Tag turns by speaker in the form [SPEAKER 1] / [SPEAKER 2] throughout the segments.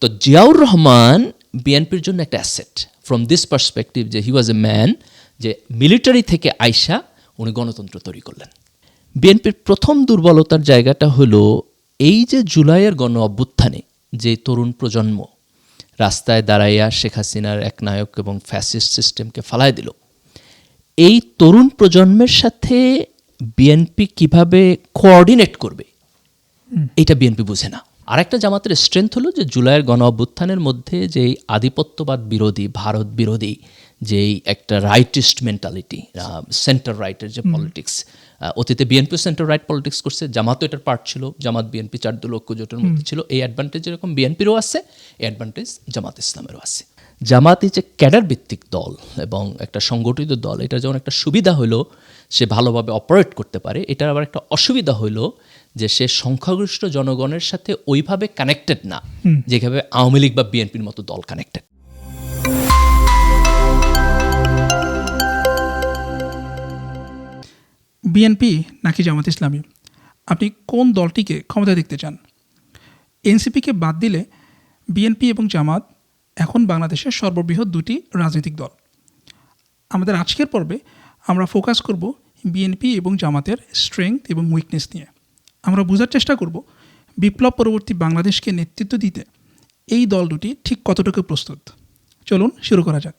[SPEAKER 1] তো জিয়াউর রহমান বিএনপির জন্য একটা অ্যাসেট ফ্রম দিস পার্সপেক্টিভ, যে হি ওয়াজ এ ম্যান যে মিলিটারি থেকে আইসা উনি গণতন্ত্র তৈরি করলেন। বিএনপির প্রথম দুর্বলতার জায়গাটা হলো এই যে জুলাইয়ের গণ অভ্যুত্থানে যে তরুণ প্রজন্ম রাস্তায় দাঁড়াইয়া শেখ হাসিনার একনায়ক এবং ফ্যাসিস্ট সিস্টেমকে ফালায় দিল, এই তরুণ প্রজন্মের সাথে বিএনপি কিভাবে কোঅর্ডিনেট করবে এটা বিএনপি বুঝে না। আরেকটা জামাতের স্ট্রেংথ হলো যে জুলাইয়ের গণ অভ্যুত্থানের মধ্যে যেই আধিপত্যবাদ বিরোধী, ভারত বিরোধী যেই একটা রাইটিস্ট মেন্টালিটি, সেন্টার রাইটের যে পলিটিক্স, অতীতে বিএনপি সেন্টার রাইট পলিটিক্স করছে, জামাতও এটার পার্ট ছিল, জামাত বিএনপি 4 দল ঐক্য জোটের মধ্যে ছিল। এই অ্যাডভান্টেজ যেরকম বিএনপিরও আছে, এই অ্যাডভান্টেজ জামাত ইসলামেরও আছে। জামাত এই যে ক্যাডার ভিত্তিক দল এবং একটা সংগঠিত দল, এটার যেমন একটা সুবিধা হলো সে ভালোভাবে অপারেট করতে পারে, এটার আবার একটা অসুবিধা হলো যে সে সংখ্যাগরিষ্ঠ জনগণের সাথে ওইভাবে কানেক্টেড না যেভাবে আওয়ামী লীগ বা বিএনপির মতো দল কানেক্টেড।
[SPEAKER 2] বিএনপি নাকি জামাত ইসলামী, আপনি কোন দলটিকে ক্ষমতা দেখতে চান? এনসিপিকে বাদ দিলে বিএনপি এবং জামাত এখন বাংলাদেশের সর্ববৃহৎ দুটি রাজনৈতিক দল। আমাদের আজকের পর্বে আমরা ফোকাস করব বিএনপি এবং জামাতের স্ট্রেংথ এবং উইকনেস নিয়ে। আমরা বোঝার চেষ্টা করব বিপ্লব পরবর্তী বাংলাদেশকে নেতৃত্ব দিতে এই দল দুটি ঠিক কতটুকু প্রস্তুত। চলুন শুরু করা যাক।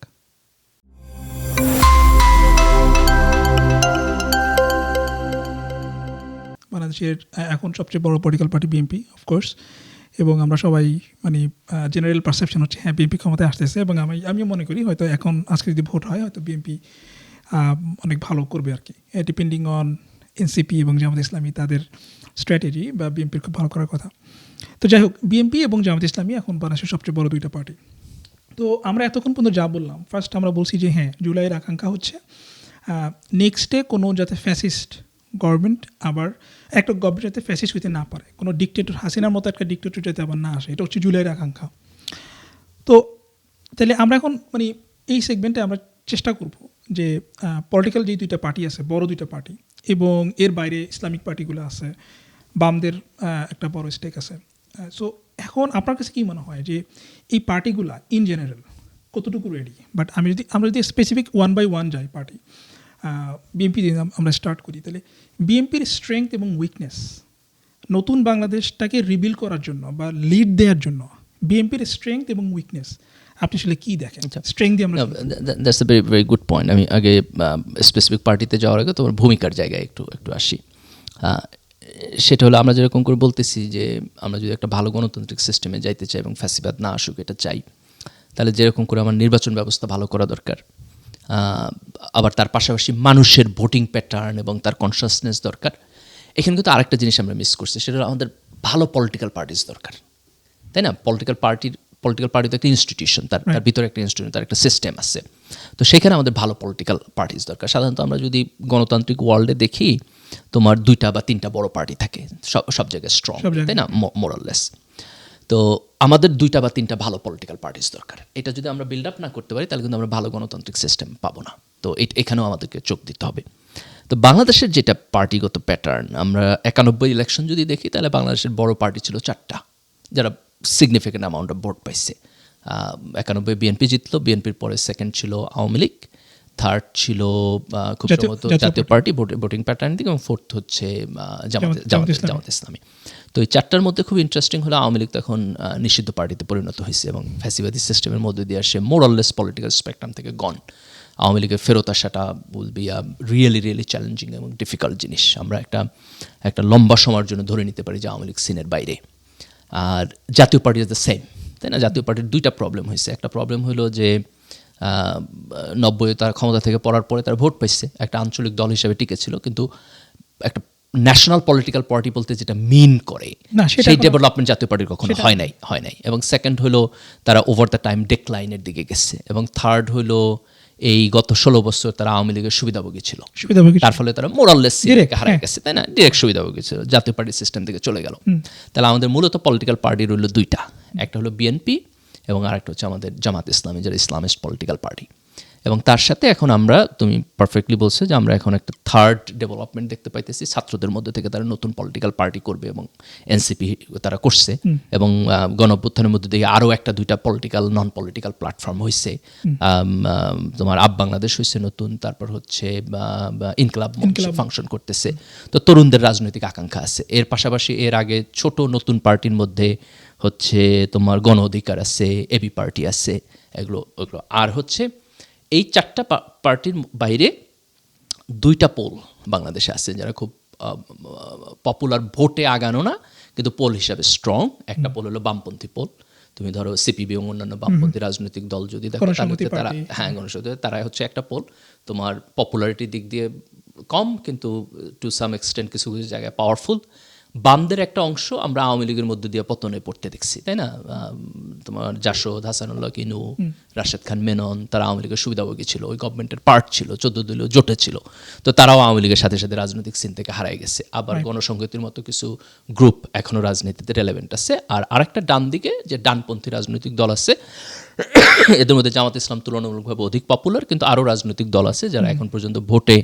[SPEAKER 2] বাংলাদেশের এখন সবচেয়ে বড় পলিটিক্যাল পার্টি বিএনপি অফকোর্স, এবং আমরা সবাই মানে জেনারেল পারসেপশন হচ্ছে হ্যাঁ বিএনপি ক্ষমতায় আসতেছে, এবং আমিও মনে করি হয়তো এখন আজকে যদি ভোট হয় হয়তো বিএনপি অনেক ভালো করবে আর কি, ডিপেন্ডিং অন এনসিপি এবং জামাত ইসলামী তাদের স্ট্র্যাটেজি বা বিএনপির খুব ভালো করার কথা। তো যাই হোক, বিএনপি এবং জামাত ইসলামী এখন বাংলাদেশের সবচেয়ে বড় দুইটা পার্টি। তো আমরা এতক্ষণ পর্যন্ত যা বললাম, ফার্স্ট আমরা বলছি যে হ্যাঁ জুলাইয়ের আকাঙ্ক্ষা হচ্ছে নেক্সটে কোনো যাতে ফ্যাসিস্ট গভর্নমেন্ট, আবার একটা গভর্নমেন্ট যাতে ফ্যাসিস্ট হইতে না পারে, কোনো ডিকটেটর হাসিনার মতো একটা ডিকটেটর যাতে আবার না আসে, এটা হচ্ছে জুলাইয়ের আকাঙ্ক্ষা। তো তাহলে আমরা এখন মানে এই সেগমেন্টে আমরা চেষ্টা করব যে পলিটিক্যাল যে দুইটা পার্টি আছে, বড় দুইটা পার্টি, এবং এর বাইরে ইসলামিক পার্টিগুলো আছে, বামদের একটা বড় স্টেক আছে। সো এখন আপনার কাছে কী মনে হয় যে এই পার্টিগুলা ইন জেনারেল কতটুকু রেডি? বাট আমরা যদি স্পেসিফিক ওয়ান বাই ওয়ান যাই পার্টি, বিএনপি দিয়ে আমরা স্টার্ট করি, তাহলে বিএনপির স্ট্রেংথ এবং উইকনেস নতুন বাংলাদেশটাকে রিবিল করার জন্য বা লিড দেওয়ার জন্য বিএনপির স্ট্রেংথ এবং উইকনেস আপনি আসলে কী দেখেন? স্ট্রেংথ দিয়ে আমরা
[SPEAKER 1] that's a very very good point. আমি আগে স্পেসিফিক পার্টিতে যাওয়ার আগে তোমার ভূমিকার জায়গায় একটু আসি। সেটা হলো আমরা যেরকম করে বলতেছি যে আমরা যদি একটা ভালো গণতান্ত্রিক সিস্টেমে যাইতে চাই এবং ফ্যাসিবাদ না আসুক এটা চাই, তাহলে যেরকম করে আমার নির্বাচন ব্যবস্থা ভালো করা দরকার, আবার তার পাশাপাশি মানুষের ভোটিং প্যাটার্ন এবং তার কনসাসনেস দরকার। এখানে কিন্তু আরেকটা জিনিস আমরা মিস করছি, সেটা হলো আমাদের ভালো পলিটিক্যাল পার্টিস দরকার, তাই না? পলিটিক্যাল পার্টি তো একটা ইনস্টিটিউশন, তার ভিতরে একটা ইনস্টিটিউশন, তার একটা সিস্টেম আছে। তো সেখানে আমাদের ভালো পলিটিক্যাল পার্টিস দরকার। সাধারণত আমরা যদি গণতান্ত্রিক ওয়ার্ল্ডে দেখি তোমার 2টা বা 3টা বড় পার্টি থাকে, সব জায়গায় স্ট্রং, তাই না, মোরাললেস। তো আমাদের 2টা বা 3টা ভালো পলিটিক্যাল পার্টিস দরকার। এটা যদি আমরা বিল্ড আপ না করতে পারি তাহলে কিন্তু আমরা ভালো গণতান্ত্রিক সিস্টেম পাবো না। তো এখানেও আমাদেরকে চোখ দিতে হবে। তো বাংলাদেশের যেটা পার্টিগত প্যাটার্ন, আমরা 91 ইলেকশন যদি দেখি তাহলে বাংলাদেশের বড় পার্টি ছিল 4টা, যারা সিগনিফিক্যান্ট অ্যামাউন্ট অফ ভোট পাইছে। 91 বিএনপি জিতলো, বিএনপির পরে সেকেন্ড ছিল আওয়ামী লীগ, থার্ড ছিল খুব সম্ভবত জাতীয় পার্টি ভোটিং প্যাটার্ন দিকে, এবং ফোর্থ হচ্ছে জামাত ইসলামী। তো এই 4টার মধ্যে খুব ইন্টারেস্টিং হলো আওয়ামী লীগ তখন নিষিদ্ধ পার্টিতে পরিণত হয়েছে এবং ফ্যাসিবাদী সিস্টেমের মধ্যে দিয়ে আসে মোরাললেস পলিটিক্যাল স্পেকট্রাম থেকে গন। আওয়ামী লীগের ফেরত আসাটা বলবি রিয়েলি চ্যালেঞ্জিং এবং ডিফিকাল্ট জিনিস। আমরা একটা লম্বা সময়ের জন্য ধরে নিতে পারি যে আওয়ামী লীগ সিনের বাইরে। আর জাতীয় পার্টি ইজ দ্য সেম, তাই না? জাতীয় পার্টির 2টা প্রবলেম হয়েছে। একটা প্রবলেম হলো যে 90 তার ক্ষমতা থেকে পড়ার পরে তার ভোট পাইছে, একটা আঞ্চলিক দল হিসেবে টিকেছিল, কিন্তু একটা ন্যাশনাল পলিটিক্যাল পার্টি বলতে যেটা মিন করে সেই ডেভেলপমেন্ট জাতীয় পার্টির কখনো হয় নাই। এবং সেকেন্ড হলো তারা ওভার দ্য টাইম ডেক্লাইনের দিকে গেছে। এবং থার্ড হলো এই গত 16 বছর তারা আওয়ামী লীগের সুবিধাভোগী ছিল, তার ফলে তারা মোরাললেস হারিয়ে গেছে, তাই না? ডিরেক্ট সুবিধাভোগী ছিল, জাতীয় পার্টি সিস্টেম থেকে চলে গেল। তাহলে আমাদের মূলত পলিটিক্যাল পার্টি রইল 2টা, একটা হলো বিএনপি এবং আরেকটা হচ্ছে আমাদের জামাত ইসলামী, যারা ইসলামিস্ট পলিটিক্যাল পার্টি। এবং তার সাথে এখন আমরা, তুমি পারফেক্টলি বলছো যে আমরা এখন একটা থার্ড ডেভেলপমেন্ট দেখতে পাইতেছি, ছাত্রদের মধ্যে থেকে তারা নতুন পলিটিক্যাল পার্টি করবে এবং এনসিপি তারা করছে, এবং গণঅভ্যুত্থানের মধ্যে দিয়ে আরও একটা দুইটা পলিটিক্যাল নন পলিটিক্যাল প্ল্যাটফর্ম হয়েছে, তোমার আপ বাংলাদেশ হয়েছে নতুন, তারপর হচ্ছে ইনকলাব ফাংশন করতেছে। তো তরুণদের রাজনৈতিক আকাঙ্ক্ষা আছে। এর পাশাপাশি এর আগে ছোট নতুন পার্টির মধ্যে হচ্ছে তোমার গণ অধিকার আছে, এবি পার্টি আছে, এগুলো আর হচ্ছে এই চারটা পার্টির বাইরে দুইটা পোল বাংলাদেশে আছে যারা খুব পপুলার, ভোটে আগানো না কিন্তু পোল হিসাবে স্ট্রং। একটা পোল হলো বামপন্থী পোল। তুমি ধরো সিপিবি এবং অন্যান্য বামপন্থী রাজনৈতিক দল যদি দেখো তাহলে তারা, হ্যাঁ, গণসংহতি, তারা হচ্ছে একটা পোল। তোমার পপুলারিটির দিক দিয়ে কম কিন্তু টু সাম এক্সটেন্ট কিছু কিছু জায়গায় পাওয়ারফুল। বামদের একটা অংশ আমরা আওয়ামী লীগের মধ্যে দিয়ে পতনে পড়তে দেখছি, তাই না? তোমার জাসদ, হাসানুল্লাহ কিনু, রাশেদ খান মেনন, তারা আওয়ামী লীগের সুবিধাভোগী ছিল, ওই গভর্নমেন্টের পার্ট ছিল, 14 দলীয় জোটে ছিল। তো তারাও আওয়ামী লীগের সাথে সাথে রাজনৈতিক সিন থেকে হারাই গেছে। আবার গণসংহতির মতো কিছু গ্রুপ এখনও রাজনীতিতে রেলেভেন্ট আছে। আর আরেকটা ডান দিকে যে ডানপন্থী রাজনৈতিক দল আছে, এদের মধ্যে জামাত ইসলাম তুলনামূলকভাবে অধিক পপুলার, কিন্তু আরও রাজনৈতিক দল আছে যারা এখন পর্যন্ত ভোটে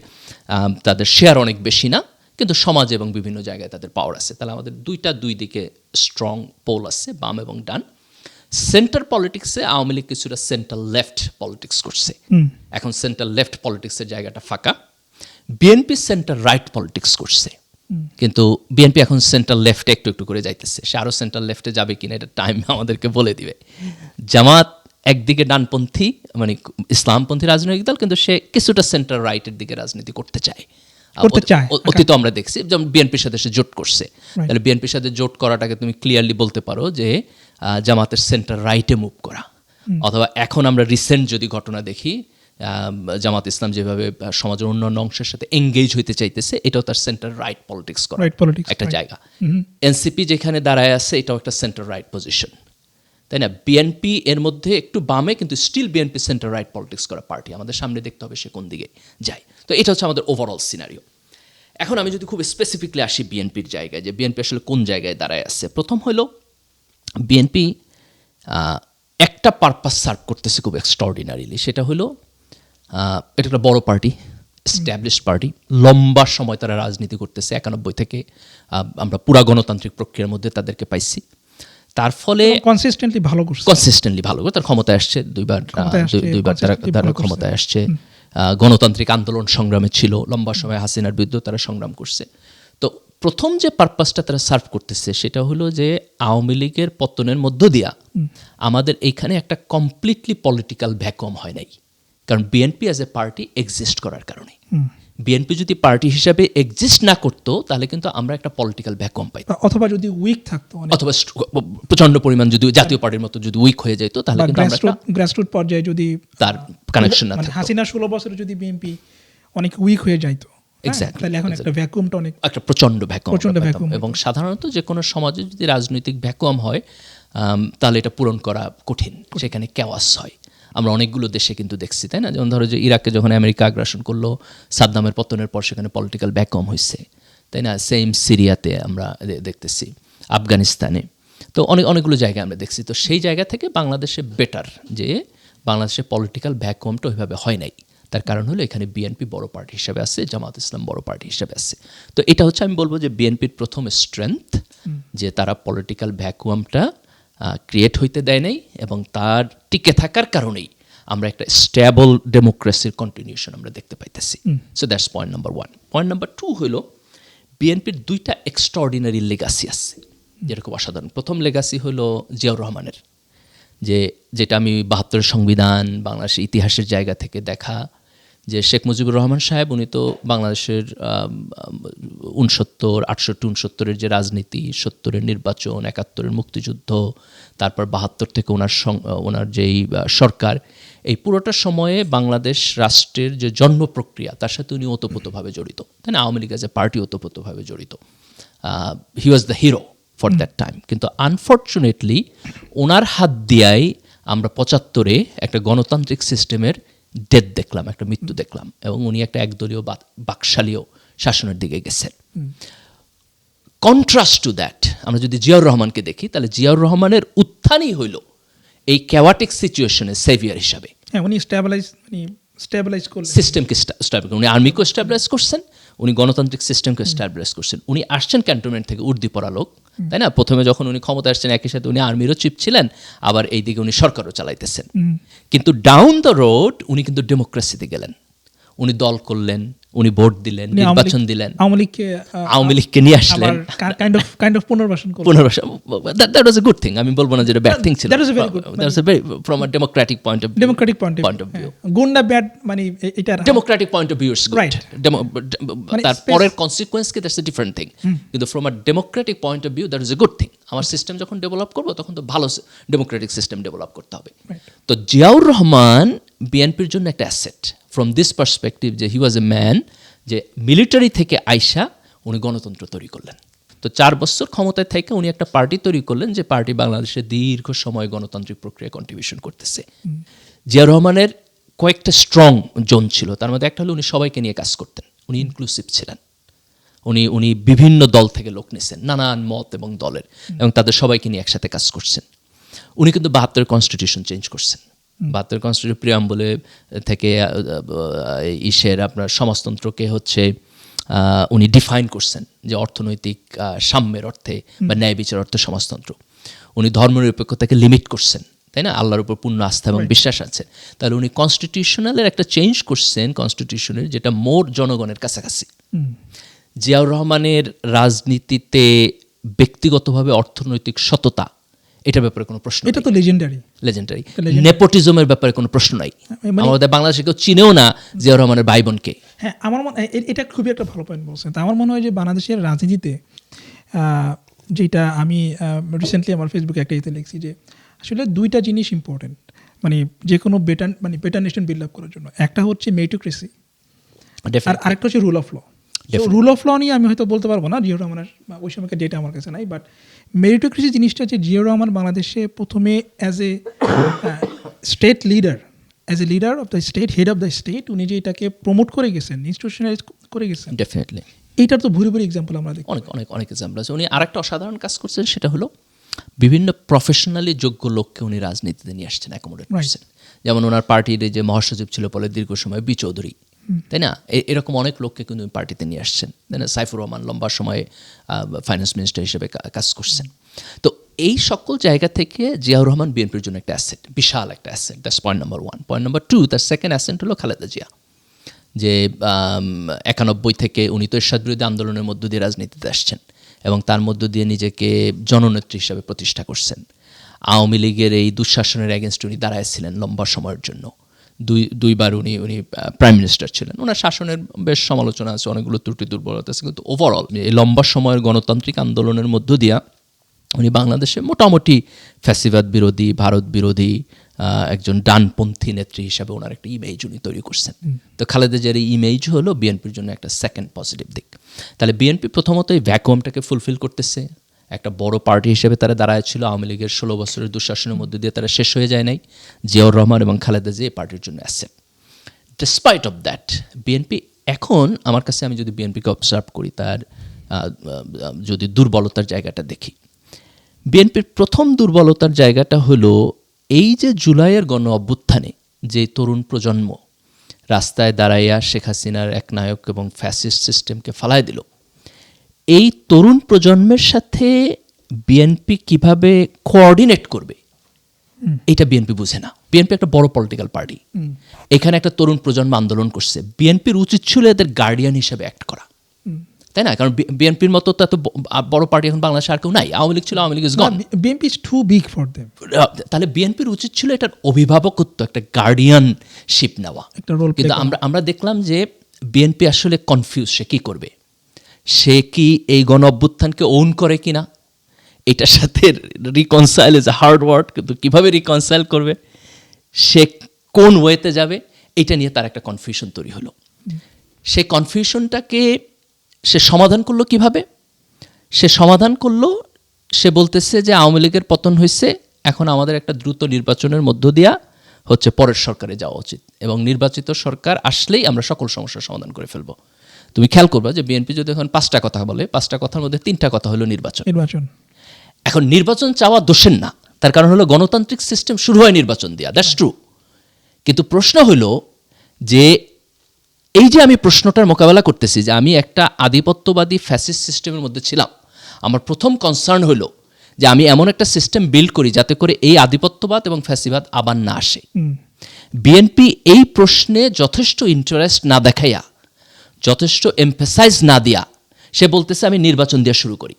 [SPEAKER 1] তাদের শেয়ার অনেক বেশি না, কিন্তু সমাজ এবং বিভিন্ন জায়গায় তাদের পাওয়ার আছে। তাহলে আমাদের দুই দিকে স্ট্রং পোল আছে, বাম এবং ডান। সেন্টার পলিটিক্সে আওয়ামী লীগ কিছুটা সেন্টার লেফট পলিটিক্স করছে, এখন সেন্টার লেফট পলিটিক্সের জায়গাটা ফাঁকা। বিএনপি সেন্টার রাইট পলিটিক্স করছে, কিন্তু বিএনপি এখন সেন্টার লেফটে একটু একটু করে যাইতেছে। সে আরও সেন্টার লেফটে যাবে কিনা এটা টাইম আমাদেরকে বলে দিবে। জামাত একদিকে ডানপন্থী, মানে ইসলামপন্থী রাজনৈতিক দল, কিন্তু সে কিছুটা সেন্টার রাইটের দিকে রাজনীতি করতে চায়। অতীত আমরা দেখছি, যেমন বিএনপির সাথে সে জোট করছে। তাহলে বিএনপির সাথে জোট করাটাকে তুমি ক্লিয়ারলি বলতে পারো যে জামাতের সেন্টার রাইটে মুভ করা। অথবা এখন আমরা রিসেন্ট যদি ঘটনা দেখি, জামাত ইসলাম যেভাবে সমাজের অন্যান্য অংশের সাথে এঙ্গেজ হইতে চাইতেছে, এটাও তার সেন্টার রাইট পলিটিক্স করা একটা জায়গা। এনসিপি যেখানে দাঁড়ায় আছে, এটাও একটা সেন্টার রাইট পজিশন, তাই না? বিএনপি এর মধ্যে একটু বামে, কিন্তু still BNP centre right politics করা পার্টি। আমাদের সামনে দেখতে হবে সে কোন দিকে যায়। তো এটা হচ্ছে আমাদের ওভারঅল সিনারিও। এখন আমি যদি খুব স্পেসিফিকলি আসি বিএনপির জায়গায়, যে বিএনপি আসলে কোন জায়গায় দাঁড়ায় আছে। প্রথম হলো বিএনপি একটা পারপাস সার্ভ করতেছে খুব এক্সট্রাঅর্ডিনারিলি। সেটা হলো এটা একটা বড় পার্টি, এস্টাবলিশড পার্টি, লম্বা সময় তারা রাজনীতি করতেছে। 91 থেকে আমরা পুরা গণতান্ত্রিক প্রক্রিয়ার মধ্যে তাদেরকে পাইছি। তার ফলে কনসিস্টেন্টলি ভালো করে তার ক্ষমতায় আসছে, দুইবার তারা ক্ষমতায় আসছে। গণতান্ত্রিক আন্দোলন সংগ্রামে ছিল, লম্বা সময় হাসিনার বিরুদ্ধে তারা সংগ্রাম করছে। তো প্রথম যে পারপাসটা তারা সার্ভ করতেছে সেটা হলো যে আওয়ামী লীগের পতনের মধ্য দিয়া আমাদের এইখানে একটা কমপ্লিটলি পলিটিক্যাল ভ্যাকুয়াম হয় নাই। কারণ BNP as a party exist করার কারণে, বিএনপি যদি পার্টি হিসাবে এক্সিস্ট না করতো তাহলে কিন্তু আমরা একটা পলিটিক্যাল ভ্যাকুয়াম পাই, অথবা যদি উইক থাকতো, অথবা প্রচন্ড পরিমাণ যদি জাতীয় পার্টির মতো যদি উইক হয়ে যেত, তাহলে কিন্তু আমরা গ্রাসরুট পর্যায়ে যদি তার কানেকশন না থাকতো, হাসিনা 16 বছরে যদি বিএনপি অনেক উইক হয়ে যাইতো, তাহলে এখন একটা ভ্যাকুয়ামটা অনেক একটা প্রচন্ড ভ্যাকুয়াম। এবং সাধারণত যে কোনো সমাজে যদি রাজনৈতিক ভ্যাকুয়াম হয় তাহলে এটা পূরণ করা কঠিন, সেখানে কেওয়াস হয়। আমরা অনেকগুলো দেশে কিন্তু দেখছি, তাই না? যেমন ধরো যে ইরাকে যখন আমেরিকা আগ্রাসন করলো, সাদ্দামের পতনের পর সেখানে পলিটিক্যাল ভ্যাকুয়াম হয়েছে, তাই না? সেম সিরিয়াতে আমরা দেখতেছি, আফগানিস্তানে, তো অনেকগুলো জায়গায় আমরা দেখছি। তো সেই জায়গা থেকে বাংলাদেশে বেটার যে বাংলাদেশে পলিটিক্যাল ভ্যাকুয়ামটা ওইভাবে হয় নাই। তার কারণ হলো এখানে বিএনপি বড় পার্টি হিসেবে আছে, জামাত ইসলাম বড় পার্টি হিসেবে আছে। তো এটা হচ্ছে আমি বলবো যে বিএনপির প্রথম স্ট্রেংথ, যে তারা পলিটিক্যাল ভ্যাকুয়ামটা ক্রিয়েট হইতে দেয় নাই, এবং তার টিকে থাকার কারণেই আমরা একটা স্টেবল ডেমোক্রেসির কন্টিনিউশন আমরা দেখতে পাইতেছি। So that's point number 1। Point number 2 হলো বিএনপির দুইটা এক্সট্রাঅর্ডিনারি লেগাসি আছে, যেটা খুব অসাধারণ। প্রথম লেগাসি হলো জিয়াউর রহমানের, যেটা আমি 72 সংবিধান, বাংলাদেশের ইতিহাসের জায়গা থেকে দেখা, যে শেখ মুজিবুর রহমান সাহেব উনি তো বাংলাদেশের 69, 68, 69-এর যে রাজনীতি, 70-এর নির্বাচন, 71-এর মুক্তিযুদ্ধ, তারপর 72 থেকে ওনার যেই সরকার, এই পুরোটা সময়ে বাংলাদেশ রাষ্ট্রের যে জন্ম প্রক্রিয়া তার সাথে উনি ওতপ্রোতভাবে জড়িত, তাই না? Awami League as a party ওতপ্রোতভাবে জড়িত। He was the hero for that time. কিন্তু আনফর্চুনেটলি ওনার হাত দিয়াই আমরা 75-এ একটা গণতান্ত্রিক সিস্টেমের ডেথ দেখলাম, একটা মৃত্যু দেখলাম, এবং উনি একটা একদলীয় বাকশালীয় শাসনের দিকে গেছেন। কন্ট্রাস্ট টু দ্যাট আমরা যদি জিয়াউর রহমানকে দেখি, তাহলে জিয়াউর রহমানের উত্থানই হইল এই ক্যাওয়াটিক সিচুয়েশনের সেভিয়ার হিসাবে।
[SPEAKER 2] উনি স্টেবিলাইজ, স্টেবিলাইজ করলেন।
[SPEAKER 1] সিস্টেমকে স্ট্যাবলাইজ, উনি আর্মিকেও স্ট্যাবলাইজ করছেন, উনি গণতান্ত্রিক সিস্টেমকে স্ট্যাবলাইজ করছেন। উনি আসছেন ক্যান্টনমেন্ট থেকে উর্দি পড়া লোক, তাই না? প্রথমে যখন উনি ক্ষমতা আসছেন একই সাথে উনি আর্মিরও চিফ ছিলেন, আবার এইদিকে উনি সরকারও চালাইতেছেন। কিন্তু ডাউন দ্য রোড উনি কিন্তু ডেমোক্রেসিতে গেলেন, উনি দল করলেন, উনি ভোট দিলেন, নির্বাচন দিলেন, আওয়ামী লীগকে নিয়ে আসলেন,
[SPEAKER 2] কাইন্ড অফ পুনর্বাসন করলেন।
[SPEAKER 1] পুনর্বাসন। That was a good thing, আমি বলবো না যেটা ব্যাড থিং ছিল।
[SPEAKER 2] That was a very good,
[SPEAKER 1] that's a very from a Democratic point of
[SPEAKER 2] Democratic point of view, good না ব্যাড, মানে এটা
[SPEAKER 1] Democratic point of view is good.
[SPEAKER 2] Right. মানে
[SPEAKER 1] তার পরের কনসিকুয়েন্স কি, দ্যাটস এ ডিফারেন্ট থিং। কিন্তু from a Democratic point of view that is a good thing. আমার system যখন ডেভেলপ করবো তখন তো ভালো ডেমোক্রেটিক সিস্টেম ডেভেলপ করতে হবে। তো জিয়াউর রহমান বিএনপির জন্য একটা অ্যাসেট ফ্রম দিস পার্সপেক্টিভ, যে হি ওয়াজ এ ম্যান, যে মিলিটারি থেকে আইসা উনি গণতন্ত্র তৈরি করলেন। তো 4 বছর ক্ষমতায় থেকে উনি একটা পার্টি তৈরি করলেন, যে পার্টি বাংলাদেশে দীর্ঘ সময় গণতান্ত্রিক প্রক্রিয়া কন্ট্রিবিউশন করতেছে। জিয়া রহমানের কয়েকটা স্ট্রং জোন ছিল, তার মধ্যে একটা হলো উনি সবাইকে নিয়ে কাজ করতেন, উনি ইনক্লুসিভ ছিলেন। উনি বিভিন্ন দল থেকে লোক নিয়েছেন, নানান মত এবং দলের, এবং তাদের সবাইকে নিয়ে একসাথে কাজ করছেন। উনি কিন্তু 72 কনস্টিটিউশন চেঞ্জ করছেন। 72 কনস্টিটিউশন প্রিয়াম্বলে থেকে ইসের আপনার সমাজতন্ত্রকে হচ্ছে উনি ডিফাইন করছেন যে অর্থনৈতিক সাম্যের অর্থে বা ন্যায় বিচার অর্থে সমাজতন্ত্র। উনি ধর্মনিরপেক্ষতাকে লিমিট করছেন, তাই না? আল্লাহর উপর পূর্ণ আস্থা এবং বিশ্বাস আছে। তাহলে উনি কনস্টিটিউশনালের একটা চেঞ্জ করছেন, কনস্টিটিউশনের যেটা মোর জনগণের কাছাকাছি। জিয়াউর রহমানের রাজনীতিতে ব্যক্তিগতভাবে অর্থনৈতিক সততা, এটার ব্যাপারে কোনো প্রশ্ন,
[SPEAKER 2] এটা তো লেজেন্ডারি।
[SPEAKER 1] নেপোটিজমের ব্যাপারে কোনো প্রশ্ন নাই। আমাদের বাংলাদেশে কেউ চিনেও না জিয়াউর রহমানের ভাই বোনকে।
[SPEAKER 2] হ্যাঁ, আমার মনে হয় এটা খুবই একটা ভালো পয়েন্ট বলছেন। তা আমার মনে হয় যে বাংলাদেশের রাজনীতিতে, যেটা আমি রিসেন্টলি আমার ফেসবুকে একটা ইতে লিখছি, যে আসলে 2টা জিনিস ইম্পর্টেন্ট, মানে যে কোনো বেটার নেশন বিল্ড আপ করার জন্য। একটা হচ্ছে মেরিটোক্রেসি, আর আরেকটা হচ্ছে rule of law. Rule of law নিয়ে আমি হয়তো বলতে পারবো না, জিয়াউর রহমানের ওই সময়কার ডেটা আমার কাছে নাই, বাট মেরিটোক্রেসি জিনিসটা যে জিয়াউর রহমান বাংলাদেশে প্রথমে as a state leader, as a leader of the state, head of the state, উনি যে এটাকে প্রমোট করে গেছেন, ইনস্টিটিউশনালাইজ করে গেছেন,
[SPEAKER 1] ডেফিনেটলি
[SPEAKER 2] এইটার তো ভুরি ভুরি এক্সাম্পল আমরা দেখি।
[SPEAKER 1] অনেক এক্সাম্পল আছে। উনি আরেকটা অসাধারণ কাজ করছেন, সেটা হলো বিভিন্ন প্রফেশনালি যোগ্য লোককে উনি রাজনীতিতে নিয়ে আসছেন, অ্যাকোমোডেট করছেন। যেমন ওনার পার্টির যে মহাসচিব ছিল বলে দীর্ঘ সময় বি চৌধুরী, তাই না? এরকম অনেক লোককে কিন্তু পার্টিতে নিয়ে আসছেন, তাই না? সাইফুর রহমান লম্বা সময়ে ফাইন্যান্স মিনিস্টার হিসেবে কাজ করছেন। তো এই সকল জায়গা থেকে জিয়াউর রহমান বিএনপির জন্য একটা অ্যাসেট, বিশাল একটা asset. That's point number 1। Point number 2, তার সেকেন্ড অ্যাসেট হলো খালেদা জিয়া, যে 91 থেকে উনি তো এরশাদ বিরোধী আন্দোলনের মধ্য দিয়ে রাজনীতিতে আসছেন এবং তার মধ্য দিয়ে নিজেকে জননেত্রী হিসাবে প্রতিষ্ঠা করছেন। আওয়ামী লীগের এই দুঃশাসনের এগেনস্ট উনি দাঁড়াইছিলেন লম্বা সময়ের জন্য। দুইবার উনি প্রাইম মিনিস্টার ছিলেন। ওনার শাসনের বেশ সমালোচনা আছে, অনেকগুলো ত্রুটি দুর্বলতা আছে, কিন্তু ওভারঅল এই লম্বা সময়ের গণতান্ত্রিক আন্দোলনের মধ্য দিয়া উনি বাংলাদেশে মোটামুটি ফ্যাসিবাদ বিরোধী, ভারত বিরোধী একজন ডানপন্থী নেত্রী হিসাবে ওনার একটা ইমেজ উনি তৈরি করছেন। তো খালেদা জিয়ার এই ইমেজ হলো বিএনপির জন্য একটা সেকেন্ড পজিটিভ দিক। তাহলে বিএনপি প্রথমত এই ভ্যাকুয়ামটাকে ফুলফিল করতেছে, একটা বড় পার্টি হিসেবে তারা দাঁড়াচ্ছিল। আওয়ামী লীগের 16 বছরের দুঃশাসনের মধ্যে দিয়ে তারা শেষ হয়ে যায় নাই। জিয়াউর রহমান এবং খালেদা জিয়া এই পার্টির জন্য asset. Despite of that, BNP এখন আমার কাছে, আমি যদি বিএনপিকে অবজার্ভ করি, তার যদি দুর্বলতার জায়গাটা দেখি, বিএনপির প্রথম দুর্বলতার জায়গাটা হলো এই যে জুলাইয়ের গণ অভ্যুত্থানে যে তরুণ প্রজন্ম রাস্তায় দাঁড়াইয়া শেখ হাসিনার একনায়ক এবং ফ্যাসিস্ট সিস্টেমকে ফালায় দিল, এই তরুণ প্রজন্মের সাথে বিএনপি কিভাবে কোঅর্ডিনেট করবে এটা বিএনপি বুঝে না। বিএনপি একটা বড় পলিটিক্যাল পার্টি, এখানে একটা তরুণ প্রজন্ম আন্দোলন করছে, বিএনপির উচিত ছিল এদের গার্ডিয়ান হিসেবে অ্যাক্ট করা, তাই না? কারণ বিএনপির মতো তো এত বড় পার্টি এখন বাংলাদেশে আর কেউ নাই। আওয়ামী লীগ ছিল, Awami League is gone.
[SPEAKER 2] BNP is too big for them.
[SPEAKER 1] তাহলে বিএনপির উচিত ছিল এটার অভিভাবকত্ব, একটা গার্ডিয়ানশিপ নেওয়া। কিন্তু আমরা দেখলাম যে বিএনপি আসলে কনফিউজ, সে কী করবে। সে কি এই গণ অভ্যুত্থানকে ওন করে কিনা, এটার সাথে reconcile is a hard word, কিন্তু কীভাবে রিকনসাইল করবে, সে কোন ওয়েতে যাবে, এটা নিয়ে তার একটা কনফিউশন তৈরি হলো। সেই কনফিউশনটাকে সে সমাধান করলো কিভাবে? সে সমাধান করলো, সে বলতেছে যে আওয়ামী লীগের পতন হয়েছে, এখন আমাদের একটা দ্রুত নির্বাচনের মধ্য দিয়া হচ্ছে পরের সরকারে যাওয়া উচিত, এবং নির্বাচিত সরকার আসলেই আমরা সকল সমস্যার সমাধান করে ফেলবো। তুমি খেয়াল করবা যে বিএনপি যদি এখন 5টা কথা বলে, 5টা কথার মধ্যে 3টা কথা হলো নির্বাচন। এখন নির্বাচন চাওয়া দোষের না, তার কারণ হলো গণতান্ত্রিক সিস্টেম শুরু হয় নির্বাচন দিয়া, দ্যাটস ট্রু। কিন্তু প্রশ্ন হলো যে এই যে আমি প্রশ্নটার মোকাবেলা করতেছি যে আমি একটা আধিপত্যবাদী ফ্যাসিস্ট সিস্টেমের মধ্যে ছিলাম, আমার প্রথম কনসার্ন হলো যে আমি এমন একটা সিস্টেম বিল্ড করি যাতে করে এই আধিপত্যবাদ এবং ফ্যাসিবাদ আবার না আসে। বিএনপি এই প্রশ্নে যথেষ্ট ইন্টারেস্ট না দেখাইয়া, যথেষ্ট এমফেসাইজ না দিয়া সে বলতেছে আমি নির্বাচন দিয়ে শুরু করি।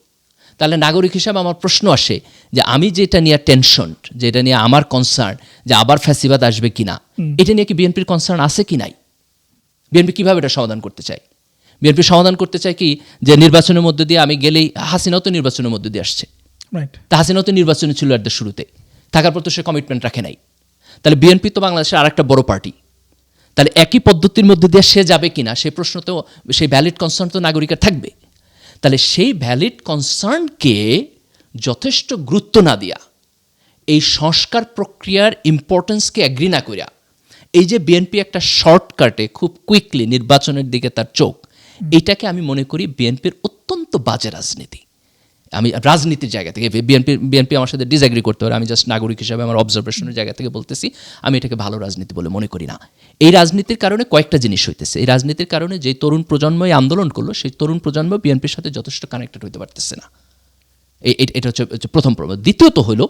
[SPEAKER 1] তাহলে নাগরিক হিসাবে আমার প্রশ্ন আসে যে আমি যেটা নিয়ে টেনশন, যেটা নিয়ে আমার কনসার্ন যে আবার ফ্যাসিবাদ আসবে কিনা, এটা নিয়ে কি বিএনপির কনসার্ন আছে কি নাই? বিএনপি কীভাবে এটা সমাধান করতে চায়? বিএনপি সমাধান করতে চায় কি যে নির্বাচনের মধ্যে দিয়ে আমি গেলেই, হাসিনাও তো নির্বাচনের মধ্যে দিয়ে আসছে,
[SPEAKER 2] রাইট,
[SPEAKER 1] তা হাসিনাও তো নির্বাচনে ছিল এর শুরুতে, থাকার পর তো সে কমিটমেন্ট রাখে নাই। তাহলে বিএনপি তো বাংলাদেশের আর একটা বড় পার্টি, তাহলে একই পদ্ধতির মধ্যে দিয়ে সে যাবে কিনা সেই প্রশ্ন তো, সেই ভ্যালিড কনসার্ন তো নাগরিকের থাকবে। তাহলে সেই ভ্যালিড কনসার্নকে যথেষ্ট গুরুত্ব না দিয়া, এই সংস্কার প্রক্রিয়ার ইম্পর্টেন্সকে অ্যাগ্রি না করিয়া, এই যে বিএনপি একটা শর্টকাটে খুব কুইকলি নির্বাচনের দিকে তার চোখ, এইটাকে আমি মনে করি বিএনপির অত্যন্ত বাজে রাজনীতি। আমি রাজনীতির জায়গা থেকে, বিএনপি আমার সাথে ডিসএগ্রি করতে পারে, আমি জাস্ট নাগরিক হিসাবে আমার অবজারভেশনের জায়গা থেকে বলতেছি, আমি এটাকে ভালো রাজনীতি বলে মনে করি না। এই রাজনীতির কারণে কয়েকটা জিনিস হইতেছে। এই রাজনীতির কারণে যে তরুণ প্রজন্ম এই আন্দোলন করলো, সেই তরুণ প্রজন্ম বিএনপির সাথে যথেষ্ট কানেক্টেড হইতে পারতেছে না। এটা হচ্ছে প্রথম প্রবলেম। দ্বিতীয়ত হলো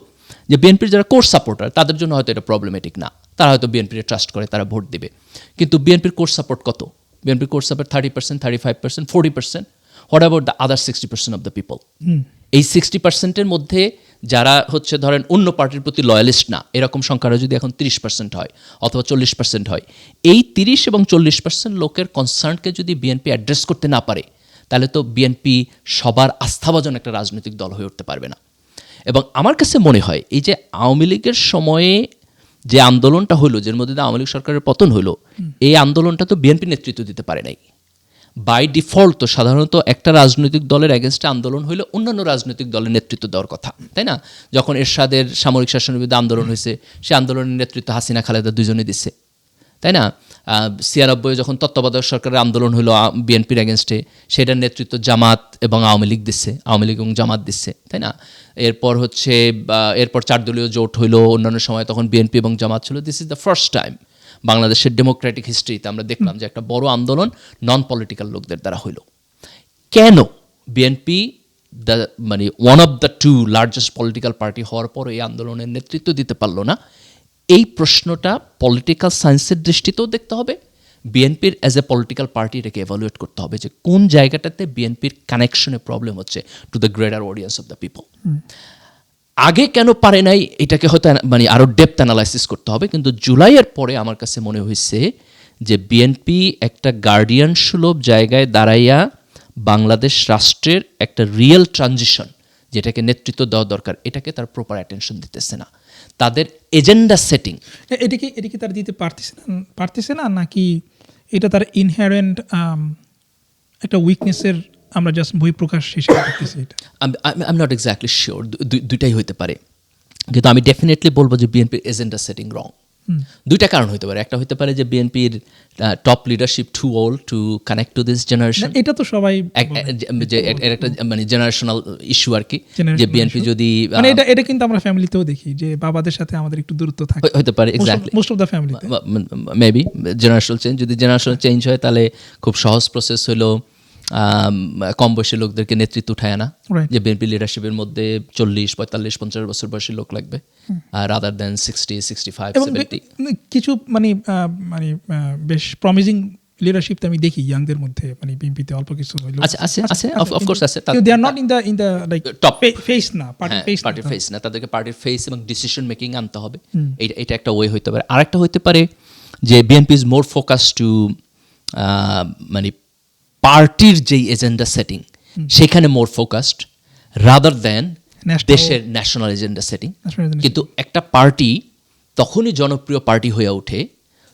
[SPEAKER 1] যে বিএনপির যারা কোর সাপোর্টার, তাদের জন্য হয়তো এটা প্রবলেমেটিক না, তারা হয়তো বিএনপির ট্রাস্ট করে, তারা ভোট দেবে। কিন্তু বিএনপির কোর সাপোর্ট কত? বিএনপির core support 30%, 35%, 40%। What about the other 60% of the people? এই 60%-এর মধ্যে যারা হচ্ছে ধরেন অন্য পার্টির প্রতি লয়ালিস্ট না, এরকম সংখ্যাটা যদি এখন 30% হয় অথবা 40% হয়, এই 30 এবং 40% লোকের কনসার্নকে যদি বিএনপি অ্যাড্রেস করতে না পারে, তাহলে তো বিএনপি সবার আস্থাভাজন একটা রাজনৈতিক দল হয়ে উঠতে পারবে না। এবং আমার কাছে মনে হয় এই যে আওয়ামী লীগের সময়ে যে আন্দোলনটা হলো, যের মধ্যে আওয়ামী লীগ সরকারের পতন হলো, এই আন্দোলনটা তো বিএনপি নেতৃত্ব দিতে পারে নাই। বাই ডিফল্ট তো সাধারণত একটা রাজনৈতিক দলের এগেনস্টে আন্দোলন হইলে অন্যান্য রাজনৈতিক দলের নেতৃত্ব দেওয়ার কথা, তাই না? যখন এরশাদের সামরিক শাসনের বিরুদ্ধে আন্দোলন হয়েছে, সে আন্দোলনের নেতৃত্ব হাসিনা খালেদা দুজনে দিচ্ছে, তাই না? 96 যখন তত্ত্বাবধায়ক সরকারের আন্দোলন হলো বিএনপির এগেনস্টে, সেটার নেতৃত্ব জামাত এবং আওয়ামী লীগ দিচ্ছে, আওয়ামী লীগ এবং জামাত দিচ্ছে, তাই না? এরপর হচ্ছে এরপর 4 দলীয় জোট হইলো, অন্যান্য সময় তখন বিএনপি এবং জামাত ছিল। This is the first time বাংলাদেশের ডেমোক্রেটিক হিস্ট্রিতে আমরা দেখলাম যে একটা বড় আন্দোলন নন পলিটিক্যাল লোকদের দ্বারা হইল। কেন বিএনপি মানে one of the 2 largest political party হওয়ার পর এই আন্দোলনের নেতৃত্ব দিতে পারলো না? এই প্রশ্নটা পলিটিক্যাল সায়েন্সের দৃষ্টিতেও দেখতে হবে, বিএনপির অ্যাজ এ পলিটিক্যাল পার্টি এটাকে এভালুয়েট করতে হবে যে কোন জায়গাটাতে বিএনপির কানেকশনে প্রবলেম হচ্ছে to the greater audience of the people. আগে কেন পারে নাই এটাকে হয়তো মানে আরও ডেপথ অ্যানালাইসিস করতে হবে। কিন্তু জুলাইয়ের পরে আমার কাছে মনে হয়েছে যে বিএনপি একটা গার্ডিয়ান সুলভ জায়গায় দাঁড়াইয়া বাংলাদেশ রাষ্ট্রের একটা রিয়েল ট্রানজিশন, যেটাকে নেতৃত্ব দেওয়া দরকার, এটাকে তার প্রপার অ্যাটেনশন দিতেছে না। তাদের এজেন্ডা সেটিং
[SPEAKER 2] এটা তারা দিতে পারতেছে না, নাকি এটা তার ইনহেরেন্ট একটা উইকনেসের আমরা জাস্ট বহিঃপ্রকাশ হিসেবে দেখতেছি? এটা
[SPEAKER 1] I am not exactly sure, দুইটাই হইতে পারে। কিন্তু আমি ডেফিনেটলি বলবো যে বিএনপির এজেন্ডা সেটিং রং। দুইটা কারণ হইতে পারে। একটা হইতে পারে যে বিএনপির top leadership too old to connect to this generation.
[SPEAKER 2] এটা তো সবাই
[SPEAKER 1] যে একটা মানে জেনারেশনাল ইস্যু আর কি, যে বিএনপি যদি
[SPEAKER 2] মানে এটা কিন্তু আমরা ফ্যামিলিতেও দেখি যে বাবাদের সাথে আমাদের একটু দূরত্ব থাকে,
[SPEAKER 1] হইতে পারে। এক্স্যাক্টলি,
[SPEAKER 2] মোস্ট অফ দ্য ফ্যামিলিতে
[SPEAKER 1] মেবি জেনারেশনাল চেঞ্জ, যদি জেনারেশনাল চেঞ্জ হয় তাহলে খুব সহজ প্রসেস হলো কম বয়সী লোকদেরকে নেতৃত্ব উঠায় না, যে বিএনপি লিডারশিপের মধ্যে 40, 45, 50 বছর বয়সী লোক লাগবে, রাদার দেন 60, 65, 70।
[SPEAKER 2] কিছু মানে বেশ প্রমিজিং লিডারশিপ আমি দেখি ইয়াংদের মধ্যে, মানে বিএনপিতে অল্প কিছু হইলো
[SPEAKER 1] আছে অফকোর্স আছে,
[SPEAKER 2] they are not in the like
[SPEAKER 1] top
[SPEAKER 2] face না,
[SPEAKER 1] পার্টির ফেস না, তাদেরকে পার্টির ফেস এবং ডিসিশন মেকিং আনতে হবে। এটা একটা ওয়ে হইতে পারে। আরেকটা হইতে পারে যে BNP is more focus two মানে পার্টির যেই এজেন্ডা সেটিং, সেখানে মোর ফোকাসড রাদার দেন দেশের ন্যাশনাল এজেন্ডা সেটিং। কিন্তু একটা পার্টি তখনই জনপ্রিয় পার্টি হয়ে ওঠে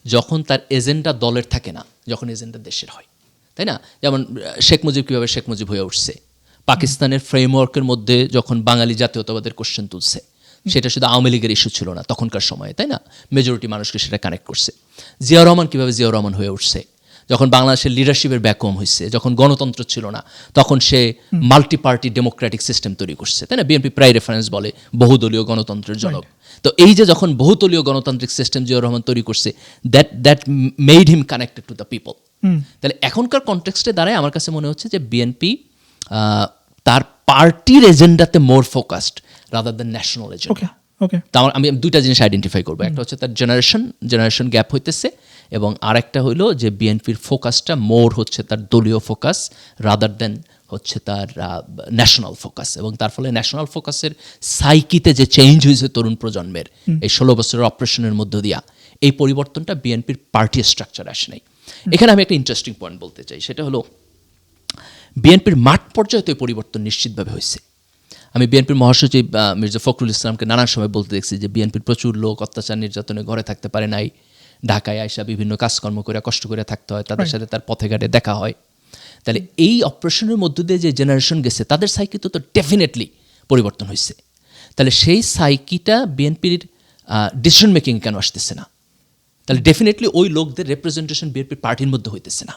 [SPEAKER 1] যখন তার এজেন্ডা দলের থাকে না, যখন এজেন্ডা দেশের হয়, তাই না? যেমন শেখ মুজিব কীভাবে শেখ মুজিব হয়ে উঠছে, পাকিস্তানের ফ্রেমওয়ার্কের মধ্যে যখন বাঙালি জাতীয়তাবাদের কোশ্চেন তুলছে, সেটা শুধু আওয়ামী লীগের ইস্যু ছিল না তখনকার সময়ে, তাই না? মেজরিটি মানুষকে সেটা কানেক্ট করছে। জিয়াউর রহমান কীভাবে জিয়াউর রহমান হয়ে উঠছে, যখন বাংলাদেশের লিডারশিপের ভ্যাকুয়াম হয়েছে, যখন গণতন্ত্র ছিল না, তখন সে মাল্টি পার্টি ডেমোক্রেটিক সিস্টেম তৈরি করছে, তাই না? বিএনপি প্রায় রেফারেন্স বলে বহুদলীয় গণতন্ত্রের জনক। তো এই যে যখন বহুদলীয় গণতান্ত্রিক সিস্টেম জিয়াউর রহমান তৈরি করছে, that made him connected to the people. তাহলে এখনকার কনটেক্সটে দাঁড়ায় আমার কাছে মনে হচ্ছে যে বিএনপি তার পার্টির এজেন্ডাতে more focused rather than national agenda. তা আমি দুইটা জিনিস আইডেন্টিফাই করবো, একটা হচ্ছে তার জেনারেশন গ্যাপ হইতেছে, এবং আরেকটা হইলো যে বিএনপির ফোকাসটা মোর হচ্ছে তার দলীয় ফোকাস রাদার দেন হচ্ছে তার ন্যাশনাল ফোকাস। এবং তার ফলে ন্যাশনাল ফোকাসের সাইকিতে যে চেঞ্জ হয়েছে তরুণ প্রজন্মের এই 16 বছরের অপারেশনের মধ্য দিয়া, এই পরিবর্তনটা বিএনপির পার্টি স্ট্রাকচার আসে নাই। এখানে আমি একটা ইন্টারেস্টিং পয়েন্ট বলতে চাই, সেটা হলো বিএনপির মাঠ পর্যায়ে তো এই পরিবর্তন নিশ্চিতভাবে হয়েছে। আমি বিএনপির মহাসচিব মির্জা ফখরুল ইসলামকে নানান সময় বলতে দেখছি যে বিএনপির প্রচুর লোক অত্যাচার নির্যাতনে ঘরে থাকতে পারে নাই, ঢাকায় আইসা বিভিন্ন কাজকর্ম করে কষ্ট করে থাকতে হয়, তাদের সাথে তার পথে ঘাটে দেখা হয়। তাহলে এই অপারেশনের মধ্য দিয়ে যে জেনারেশন গেছে তাদের সাইকি তো ডেফিনেটলি পরিবর্তন হয়েছে। তাহলে সেই সাইকিটা বিএনপির ডিসিশন মেকিং কেন আসতেছে না? তাহলে ডেফিনেটলি ওই লোকদের রিপ্রেজেন্টেশন বিএনপির পার্টির মধ্যে হইতেছে না,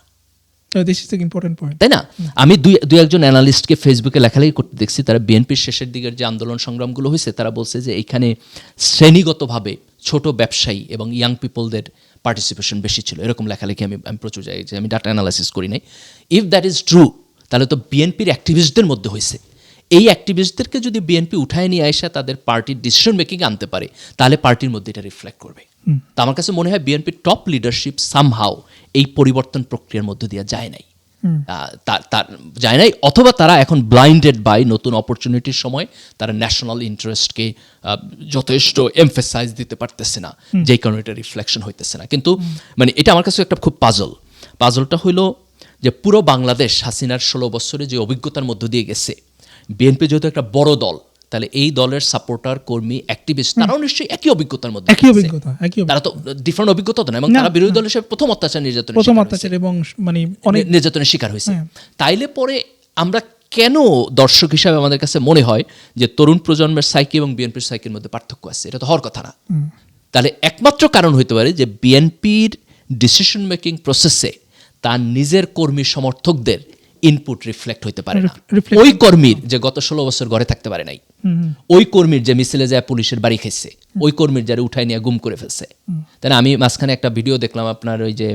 [SPEAKER 1] তাই না? আমি দুই একজন অ্যানালিস্টকে ফেসবুকে লেখালেখি করতে দেখছি, তারা বিএনপির শেষের দিকের যে আন্দোলন সংগ্রামগুলো হয়েছে তারা বলছে যে এইখানে শ্রেণীগতভাবে ছোট ব্যবসায়ী এবং ইয়াং পিপলদের পার্টিসিপেশন বেশি ছিল, এরকম লেখালেখি আমি প্রচুর জায়গায়, আমি ডাটা অ্যানালাইসিস করি নাই। ইফ দ্যাট ইজ ট্রু, তাহলে তো বিএনপির অ্যাক্টিভিস্টদের মধ্যে হয়েছে। এই অ্যাক্টিভিস্টদেরকে যদি বিএনপি উঠায় নিয়ে আসা তাদের পার্টির ডিসিশন মেকিং আনতে পারে, তাহলে পার্টির মধ্যে এটা রিফ্লেক্ট করবে। তা আমার কাছে মনে হয় বিএনপির টপ লিডারশিপ সামহাও এই পরিবর্তন প্রক্রিয়ার মধ্যে দিয়ে যায় নাই, যায় নাই, অথবা তারা এখন ব্লাইন্ডেড বাই নতুন অপরচুনিটির সময় তারা ন্যাশনাল ইন্টারেস্টকে যথেষ্ট এমফেসাইজ দিতে পারতেছে না, যেই কারণে এটা রিফ্লেকশন হইতেছে না। কিন্তু মানে এটা আমার কাছে একটা খুব পাজলটা হইল যে পুরো বাংলাদেশ হাসিনার 16 বছরে যে অভিজ্ঞতার মধ্য দিয়ে গেছে, বিএনপি যেহেতু একটা বড় দল, তাহলে এই দলের সাপোর্টার, কর্মী, অ্যাক্টিভিস্ট তারাও নিশ্চয়ই একই অভিজ্ঞতার মধ্যে, তারা তো ডিফারেন্ট অভিজ্ঞতা তো না, এবং তারা বিরোধী দল হিসেবে প্রথম অত্যাচার নির্যাতনের শিকার হয়েছে। তাইলে পরে আমরা কেন দর্শক হিসাবে আমাদের কাছে মনে হয় যে তরুণ প্রজন্মের সাইকি এবং বিএনপির সাইকির মধ্যে পার্থক্য আছে? এটা তো হওয়ার কথা না। তাহলে একমাত্র কারণ হইতে পারে যে বিএনপির ডিসিশন মেকিং প্রসেসে তার নিজের কর্মী সমর্থকদের ইনপুট রিফ্লেক্ট হইতে পারে না। ওই কর্মীর যে গত 16 বছর ঘরে থাকতে পারে নাই, ওই কর্মীর যে মিছিলে যায় পুলিশের বাড়ি খেয়েছে, ওই কর্মীর যারা উঠায় নিয়ে গুম করে ফেলছে। তাই না? আমি মাঝখানে একটা ভিডিও দেখলাম, আপনার ওই যে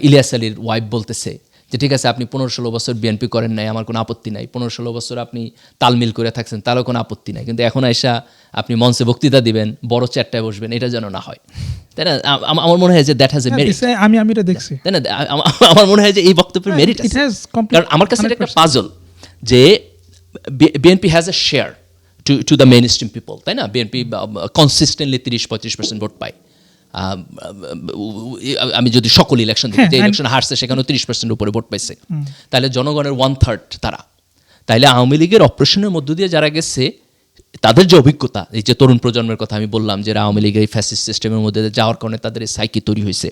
[SPEAKER 1] ইলিয়াস আলীর ওয়াইফ বলতেছে যে ঠিক আছে আপনি 15-16 বছর বিএনপি করেন নাই, আমার কোনো আপত্তি নাই, 15-16 বছর আপনি তালমিল করে থাকছেন, তারও কোনো আপত্তি নাই, কিন্তু এখন আইসা আপনি মঞ্চে বক্তৃতা দিবেন, বড় চেয়ারটায় বসবেন, এটা যেন না হয়। তাই না? আমার মনে হয় যে দ্যাট হ্যাজ এ মেরিট।
[SPEAKER 2] আমি এটা দেখছি,
[SPEAKER 1] তাই না? আমার মনে হয় যে এই বক্তব্যের মেরিট আছে, কারণ আমার কাছে এটা একটা পাজল যে BNP has a share to the main stream people, তাই না? বিএনপি কনসিস্টেন্টলি 30-35% ভোট পায়। আমি যদি সকল ইলেকশন দেখি, যে ইলেকশন হারছে সেখানেও 30% উপরে ভোট পাইছে, তাহলে জনগণের 1/3 তারা। তাইলে আওয়ামী লীগের অপারেশনের মধ্য দিয়ে যারা গেছে তাদের যে অভিজ্ঞতা, এই যে তরুণ প্রজন্মের কথা আমি বললাম, যে আওয়ামী লীগের এই ফ্যাসিস্ট সিস্টেমের মধ্যে যাওয়ার কারণে তাদের এই সাইকি তৈরি হয়েছে,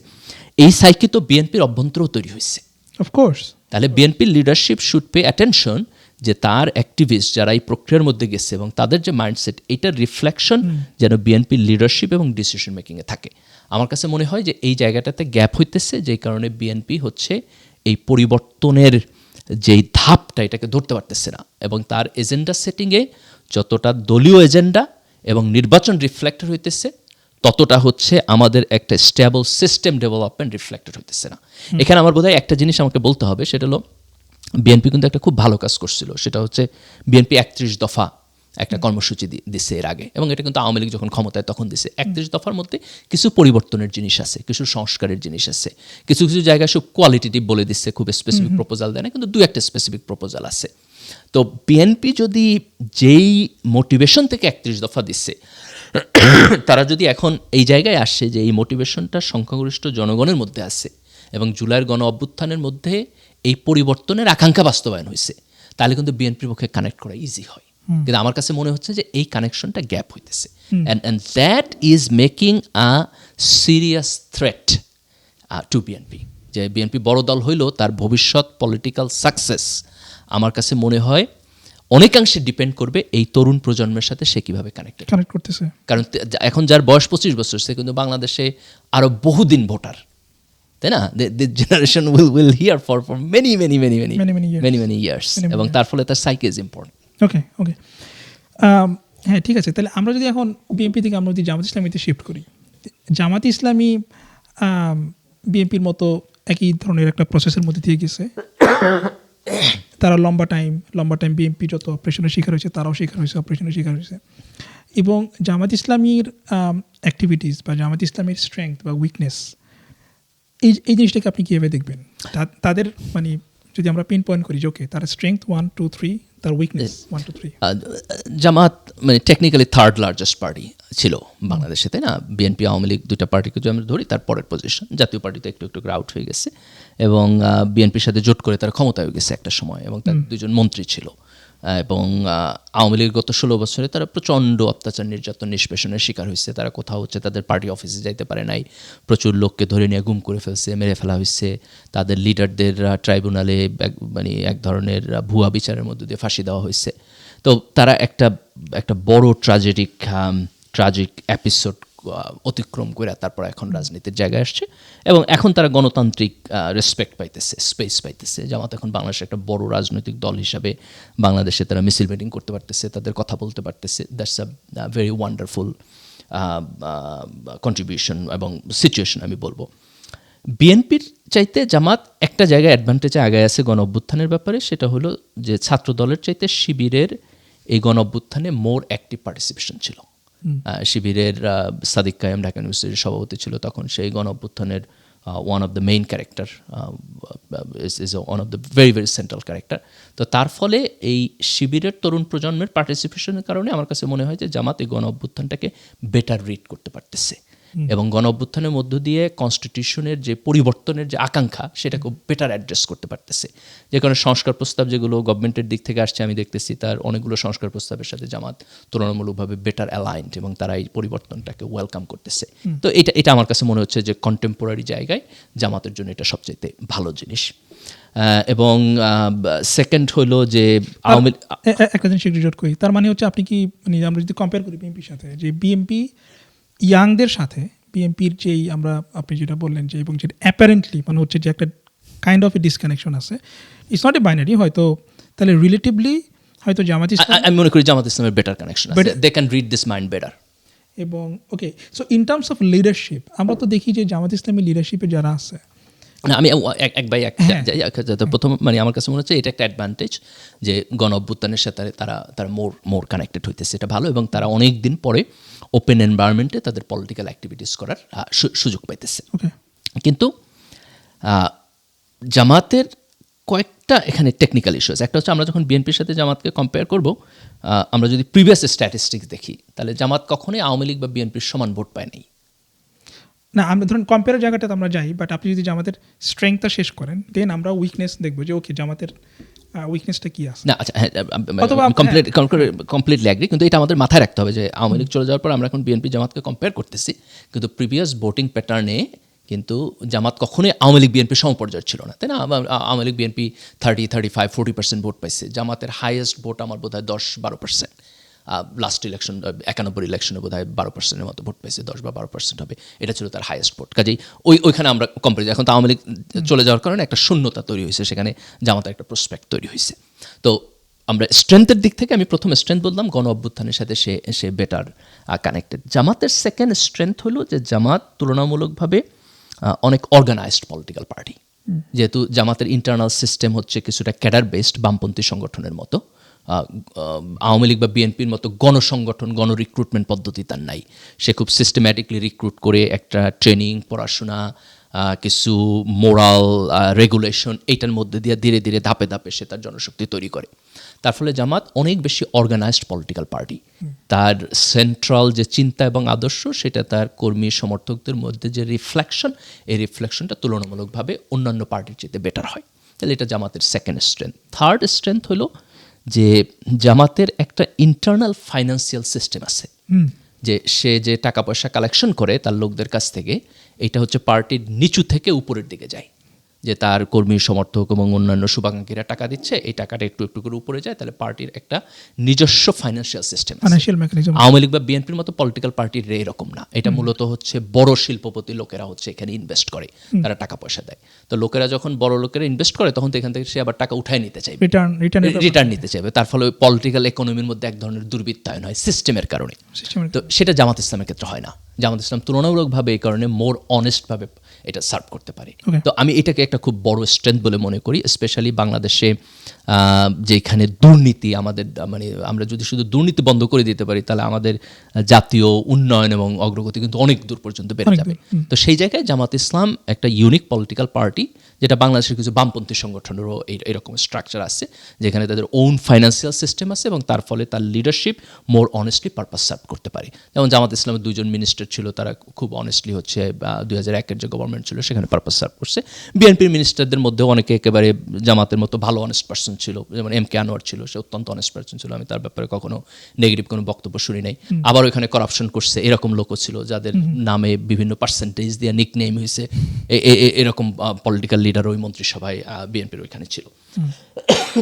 [SPEAKER 1] এই সাইকি তো বিএনপির অভ্যন্তরেও তৈরি হয়েছে।
[SPEAKER 2] অফকোর্স।
[SPEAKER 1] তাহলে বিএনপির লিডারশিপ শুড পে অ্যাটেনশন যে তার অ্যাক্টিভিস্ট যারা এই প্রক্রিয়ার মধ্যে গেছে এবং তাদের যে মাইন্ডসেট, এটার রিফ্লেকশন যেন বিএনপির লিডারশিপ এবং ডিসিশন মেকিংয়ে থাকে। আমার কাছে মনে হয় যে এই জায়গাটাতে গ্যাপ হইতেছে, যেই কারণে বিএনপি হচ্ছে এই পরিবর্তনের যেই ধাপটা এটাকে ধরতে পারতেছে না, এবং তার এজেন্ডা সেটিংয়ে যতটা দলীয় এজেন্ডা এবং নির্বাচন রিফ্লেক্টেড হইতেছে, ততটা হচ্ছে আমাদের একটা স্টেবল সিস্টেম ডেভেলপমেন্ট রিফ্লেক্টেড হইতেছে না। এখানে আমার বোধহয় একটা জিনিস আমাকে বলতে হবে, সেটা হলো বিএনপি কিন্তু একটা খুব ভালো কাজ করছিল, সেটা হচ্ছে বিএনপি 31 দফা একটা কর্মসূচি দিছে এর আগে, এবং এটা কিন্তু আওয়ামী লীগ যখন ক্ষমতায় তখন দিছে। 31 দফার মধ্যে কিছু পরিবর্তনের জিনিস আছে, কিছু সংস্কারের জিনিস আছে, কিছু কিছু জায়গায় সব কোয়ালিটেটিভ বলে দিচ্ছে, খুব স্পেসিফিক প্রপোজাল দেয় না, কিন্তু 2-1টা স্পেসিফিক প্রপোজাল আছে। তো বিএনপি যদি যেই মোটিভেশন থেকে 31 দফা দিচ্ছে, তারা যদি এখন এই জায়গায় আসে যে এই মোটিভেশনটা সংখ্যাগরিষ্ঠ জনগণের মধ্যে আছে এবং জুলাইয়ের গণ অভ্যুত্থানের মধ্যে এই পরিবর্তনের আকাঙ্ক্ষা বাস্তবায়ন হয়েছে, তাহলে কিন্তু বিএনপির পক্ষে কানেক্ট করা ইজি হয়। কিন্তু আমার কাছে মনে হচ্ছে যে এই কানেকশনটা গ্যাপ হইতেছে, and that is making a serious threat to BNP. যে বিএনপি বড় দল হইলেও তার ভবিষ্যৎ পলিটিক্যাল সাকসেস আমার কাছে মনে হয় অনেকাংশে ডিপেন্ড করবে এই তরুণ প্রজন্মের সাথে সে কীভাবে কানেক্ট করতেছে। কারণ এখন যার বয়স 25 বছর, সে কিন্তু বাংলাদেশে আরও বহুদিন ভোটার, তাই না? the generation will hear for many
[SPEAKER 2] Many years.
[SPEAKER 1] many years
[SPEAKER 2] Many
[SPEAKER 1] এবং
[SPEAKER 2] years.
[SPEAKER 1] তার ফলে তার সাইকে ইজ ইম্পর্টেন্ট।
[SPEAKER 2] ওকে হ্যাঁ ঠিক আছে, তাহলে আমরা যদি এখন বিএনপি থেকে আমরা যদি জামাত ইসলামীতে শিফট করি, জামাত ইসলামী বিএনপির মতো একই ধরনের একটা প্রসেসের মধ্যে দিয়ে গেছে। তারা লম্বা টাইম বিএনপি যত অপারেশনের শিকার হয়েছে তারাও শিকার হয়েছে, অপারেশনের শিকার হয়েছে। এবং জামাত ইসলামীর অ্যাক্টিভিটিস বা জামাত ইসলামীর স্ট্রেংথ বা উইকনেস, এই জিনিসটাকে আপনি কীভাবে দেখবেন? তাদের মানে যদি আমরা পিন পয়েন্ট করি যে ওকে তার স্ট্রেংথ 1 2 3, তার উইকনেস 1 2 3।
[SPEAKER 1] জামাত মানে টেকনিক্যালি থার্ড লার্জেস্ট পার্টি ছিল বাংলাদেশে, তাই না? বিএনপি আওয়ামী লীগ দুইটা পার্টিকে যদি আমরা ধরি, তার পরের পজিশন জাতীয় পার্টিতে একটু একটু আউট হয়ে গেছে এবং বিএনপির সাথে জোট করে তারা ক্ষমতায় হয়ে গেছে একটা সময় এবং তার দুজন মন্ত্রী ছিল। এবং আওয়ামী লীগের গত 16 বছরে তারা প্রচণ্ড অত্যাচার নির্যাতন নিষ্পেষণের শিকার হয়েছে। তারা কোথাও হচ্ছে তাদের পার্টি অফিসে যাইতে পারে নাই, প্রচুর লোককে ধরে নিয়ে গুম করে ফেলছে, মেরে ফেলা হয়েছে, তাদের লিডারদের ট্রাইব্যুনালে মানে এক ধরনের ভুয়া বিচারের মধ্যে দিয়ে ফাঁসি দেওয়া হয়েছে। তো তারা একটা বড় ট্রাজিক এপিসোড অতিক্রম করে তারপর এখন রাজনীতির জায়গায় আসছে এবং এখন তারা গণতান্ত্রিক রেসপেক্ট পাইতেছে, স্পেস পাইতেছে। জামাত এখন বাংলাদেশের একটা বড় রাজনৈতিক দল হিসাবে বাংলাদেশে তারা মিছিল মিটিং করতে পারতেছে, তাদের কথা বলতে পারতেছে। That's a very wonderful contribution এবং সিচুয়েশন আমি বলবো। বিএনপির চাইতে জামাত একটা জায়গায় অ্যাডভান্টেজে আগায় আছে গণ অভ্যুত্থানের ব্যাপারে, সেটা হলো যে ছাত্র দলের চাইতে শিবিরের এই গণ অভ্যুত্থানে মোর অ্যাক্টিভ পার্টিসিপেশন ছিল। শিবিরের সাদিক কায়েম ঢাকা ইউনিভার্সিটির সভাপতি ছিল তখন, সেই গণ অভ্যুত্থানের one of the main character, is one of the very very central character. তো তার ফলে এই শিবিরের তরুণ প্রজন্মের পার্টিসিপেশনের কারণে আমার কাছে মনে হয় যে জামাত এই গণ অভ্যুত্থানটাকে বেটার রিড করতে পারতেছে এবং গণ অভ্যুত্থানের মধ্য দিয়ে কনস্টিটিউশনের যে পরিবর্তনের যে আকাঙ্ক্ষা সেটাকে বেটার অ্যাড্রেস করতে পারতেছে। যে কারণে সংস্কার প্রস্তাব যেগুলো গভর্নমেন্টের দিক থেকে আসছে আমি দেখতেছি তার অনেকগুলো সংস্কার প্রস্তাবের সাথে জামাত তুলনামূলকভাবে বেটার অ্যালাইন্ড এবং তারা এই পরিবর্তনটাকে ওয়েলকাম করতেছে। তো এটা আমার কাছে মনে হচ্ছে যে কন্টেম্পোরারি জায়গায় জামাতের জন্য এটা সবচেয়ে ভালো জিনিস। এবং সেকেন্ড হলো যে আওয়ামী
[SPEAKER 2] একটা জিনিস একটু জোট করি, তার মানে হচ্ছে আপনি কি মানে আমরা যদি কম্পেয়ার করি বিএনপির সাথে, যে বিএনপি ইয়াংদের সাথে বিএনপির যেই আপনি যেটা বললেন যে এবং যেটা অ্যাপারেন্টলি মানে হচ্ছে যে একটা কাইন্ড অফ এ ডিসকানেকশন আছে, ইটস নট এ বাইনারি, হয়তো তাহলে রিলেটিভলি হয়তো জামাত ইসলাম,
[SPEAKER 1] আমি মনে করি জামাত ইসলামের বেটার কানেকশন আছে, they can read this mind better.
[SPEAKER 2] এবং okay so in terms of leadership আমরা তো দেখি যে জামাত ইসলামের লিডারশিপে যারা আছে,
[SPEAKER 1] না আমি এক বাই এক প্রথম মানে আমার কাছে মনে হচ্ছে এটা একটা অ্যাডভান্টেজ যে গণ অভ্যুত্থানের সাথে তারা মোর কানেক্টেড হইতেছে, এটা ভালো। এবং তারা অনেক দিন পরে ওপেন এনভায়রনমেন্টে তাদের পলিটিক্যাল অ্যাক্টিভিটিস করার সুযোগ পাইতেছে। কিন্তু জামাতের কয়েকটা এখানে টেকনিক্যাল ইস্যু আছে। একটা হচ্ছে আমরা যখন বিএনপির সাথে জামাতকে কম্পেয়ার করব, আমরা যদি প্রিভিয়াস স্ট্যাটিস্টিক্স দেখি তাহলে জামাত কখনোই আওয়ামী লীগ বা বিএনপির সমান ভোট পায় নাই।
[SPEAKER 2] না আমরা ধরুন কম্পেয়ারের জায়গাটাতে আমরা যাই, বাট আপনি যদি জামাতের স্ট্রেংথটা শেষ করেন দেন আমরা উইকনেস দেখবো যে ওকে জামাতের উইকনেসটা কি আছে।
[SPEAKER 1] না আচ্ছা, কমপ্লিটলি অ্যাগ্রি, কিন্তু এটা আমাদের মাথায় রাখতে হবে যে আওয়ামী লীগ চলে যাওয়ার পর আমরা এখন বিএনপি জামাতকে কম্পেয়ার করতেছি, কিন্তু প্রিভিয়াস ভোটিং প্যাটার্নে কিন্তু জামাত কখনোই আওয়ামী লীগ বিএনপি সমপর্যায় ছিল না, তাই না? আওয়ামী লীগ বিএনপি 35-40% ভোট পাইছে, জামাতের হাইয়েস্ট ভোট আমার বোধ হয় 10-12%। লাস্ট ইলেকশন 91 ইলেকশনে বোধ হয় 12%-এর মতো ভোট পাইছে, 10 বা 12% হবে, এটা ছিল তার হাইয়েস্ট ভোট। কাজেই ওইখানে আমরা কম্পেয়ার, এখন তো আওয়ামী লীগ চলে যাওয়ার কারণে একটা শূন্যতা তৈরি হয়েছে, সেখানে জামাতের একটা প্রসপেক্ট তৈরি হয়েছে। তো আমরা স্ট্রেংথের দিক থেকে আমি প্রথম স্ট্রেংথ বললাম গণ অভ্যুত্থানের সাথে সে বেটার কানেক্টেড। জামাতের সেকেন্ড স্ট্রেংথ হলো যে জামাত তুলনামূলকভাবে অনেক অর্গানাইজড পলিটিক্যাল পার্টি, যেহেতু জামাতের ইন্টারনাল সিস্টেম হচ্ছে কিছুটা ক্যাডার বেসড বামপন্থী সংগঠনের মতো। আওয়ামী লীগ বা বিএনপির মতো গণসংগঠন রিক্রুটমেন্ট পদ্ধতি তার নাই। সে খুব সিস্টেম্যাটিকলি রিক্রুট করে একটা ট্রেনিং, পড়াশোনা, কিছু মোরাল রেগুলেশন, এইটার মধ্যে দিয়ে ধীরে ধীরে ধাপে ধাপে সে তার জনশক্তি তৈরি করে। তার ফলে জামাত অনেক বেশি অর্গানাইজড পলিটিক্যাল পার্টি। তার সেন্ট্রাল যে চিন্তা এবং আদর্শ সেটা তার কর্মী সমর্থকদের মধ্যে যে রিফ্লেকশন, এই রিফ্লেকশনটা তুলনামূলকভাবে অন্যান্য পার্টির চেয়ে বেটার হয়। তাহলে এটা জামাতের সেকেন্ড স্ট্রেংথ। থার্ড স্ট্রেংথ হলো যে জামাতের একটা ইন্টারনাল ফাইন্যান্সিয়াল সিস্টেম আছে, যে সে যে টাকা পয়সা কালেকশন করে তার লোকদের কাছ থেকে, এটা হচ্ছে পার্টির নিচু থেকে উপরের দিকে যায়। যে তার কর্মী সমর্থক এবং অন্যান্য শুভাকাঙ্ক্ষীরা টাকা দিচ্ছে, এই টাকাটা একটু একটু করে উপরে যায়, তাহলে পার্টির একটা নিজস্ব ফাইন্যান্সিয়াল সিস্টেম আছে।
[SPEAKER 2] Financial mechanism.
[SPEAKER 1] আওয়ামী লীগ বা বিএনপির মতো পলিটিক্যাল পার্টির এরকম না, এটা মূলত হচ্ছে বড় শিল্পপতি লোকেরা হচ্ছে এখানে ইনভেস্ট করে, তারা টাকা পয়সা দেয়। তো লোকেরা যখন বড় লোকেরা ইনভেস্ট করে তখন তো এখান থেকে সে আবার টাকা উঠায় নিতে চাইবে, রিটার্ন নিতে চাইবে। তার ফলে ওই পলিটিক্যাল ইকোনমির মধ্যে এক ধরনের দুর্বৃত্তায়ন হয় সিস্টেমের কারণে। তো সেটা জামাত ইসলামের ক্ষেত্রে হয় না। জামাত ইসলাম তুলনামূলকভাবে এই কারণে মোর অনেস্টভাবে এটা সার্ভ করতে পারে। তো আমি এটাকে একটা খুব বড় স্ট্রেংথ বলে মনে করি, স্পেশালি বাংলাদেশে যেখানে দুর্নীতি আমাদের, মানে আমরা যদি শুধু দুর্নীতি বন্ধ করে দিতে পারি তাহলে আমাদের জাতীয় উন্নয়ন এবং অগ্রগতি কিন্তু অনেক দূর পর্যন্ত বেড়ে যাবে। তো সেই জায়গায় জামাত ইসলাম একটা ইউনিক পলিটিক্যাল পার্টি, যেটা বাংলাদেশের কিছু বামপন্থী সংগঠনেরও এরকম স্ট্রাকচার আছে, যেখানে তাদের ওন ফাইন্যান্সিয়াল সিস্টেম আছে এবং তার ফলে তার লিডারশিপ মোর অনেস্টলি পারপাস সার্ভ করতে পারে। যেমন জামাত ইসলামের 2জন মিনিস্টার ছিল, তারা খুব অনেস্টলি হচ্ছে 2001-এর যে গভর্নমেন্ট ছিল সেখানে পারপাস সার্ভ করছে। বিএনপির মিনিস্টারদের মধ্যে অনেকে একেবারে জামাতের মতো ভালো অনেস্ট পার্সন ছিল, যেমন এম কে আনোয়ার ছিল, সে অত্যন্ত অনেস্ট পার্সন ছিল, আমি তার ব্যাপারে কখনো নেগেটিভ কোনো বক্তব্য শুনি নাই। আবার ওইখানে করাপশন করছে এরকম লোকও ছিল, যাদের নামে বিভিন্ন পার্সেন্টেজ দিয়ে নিকনেম হয়েছে, এরকম পলিটিক্যাল লিডার ওই মন্ত্রিসভায় বিএনপির ওইখানে ছিল।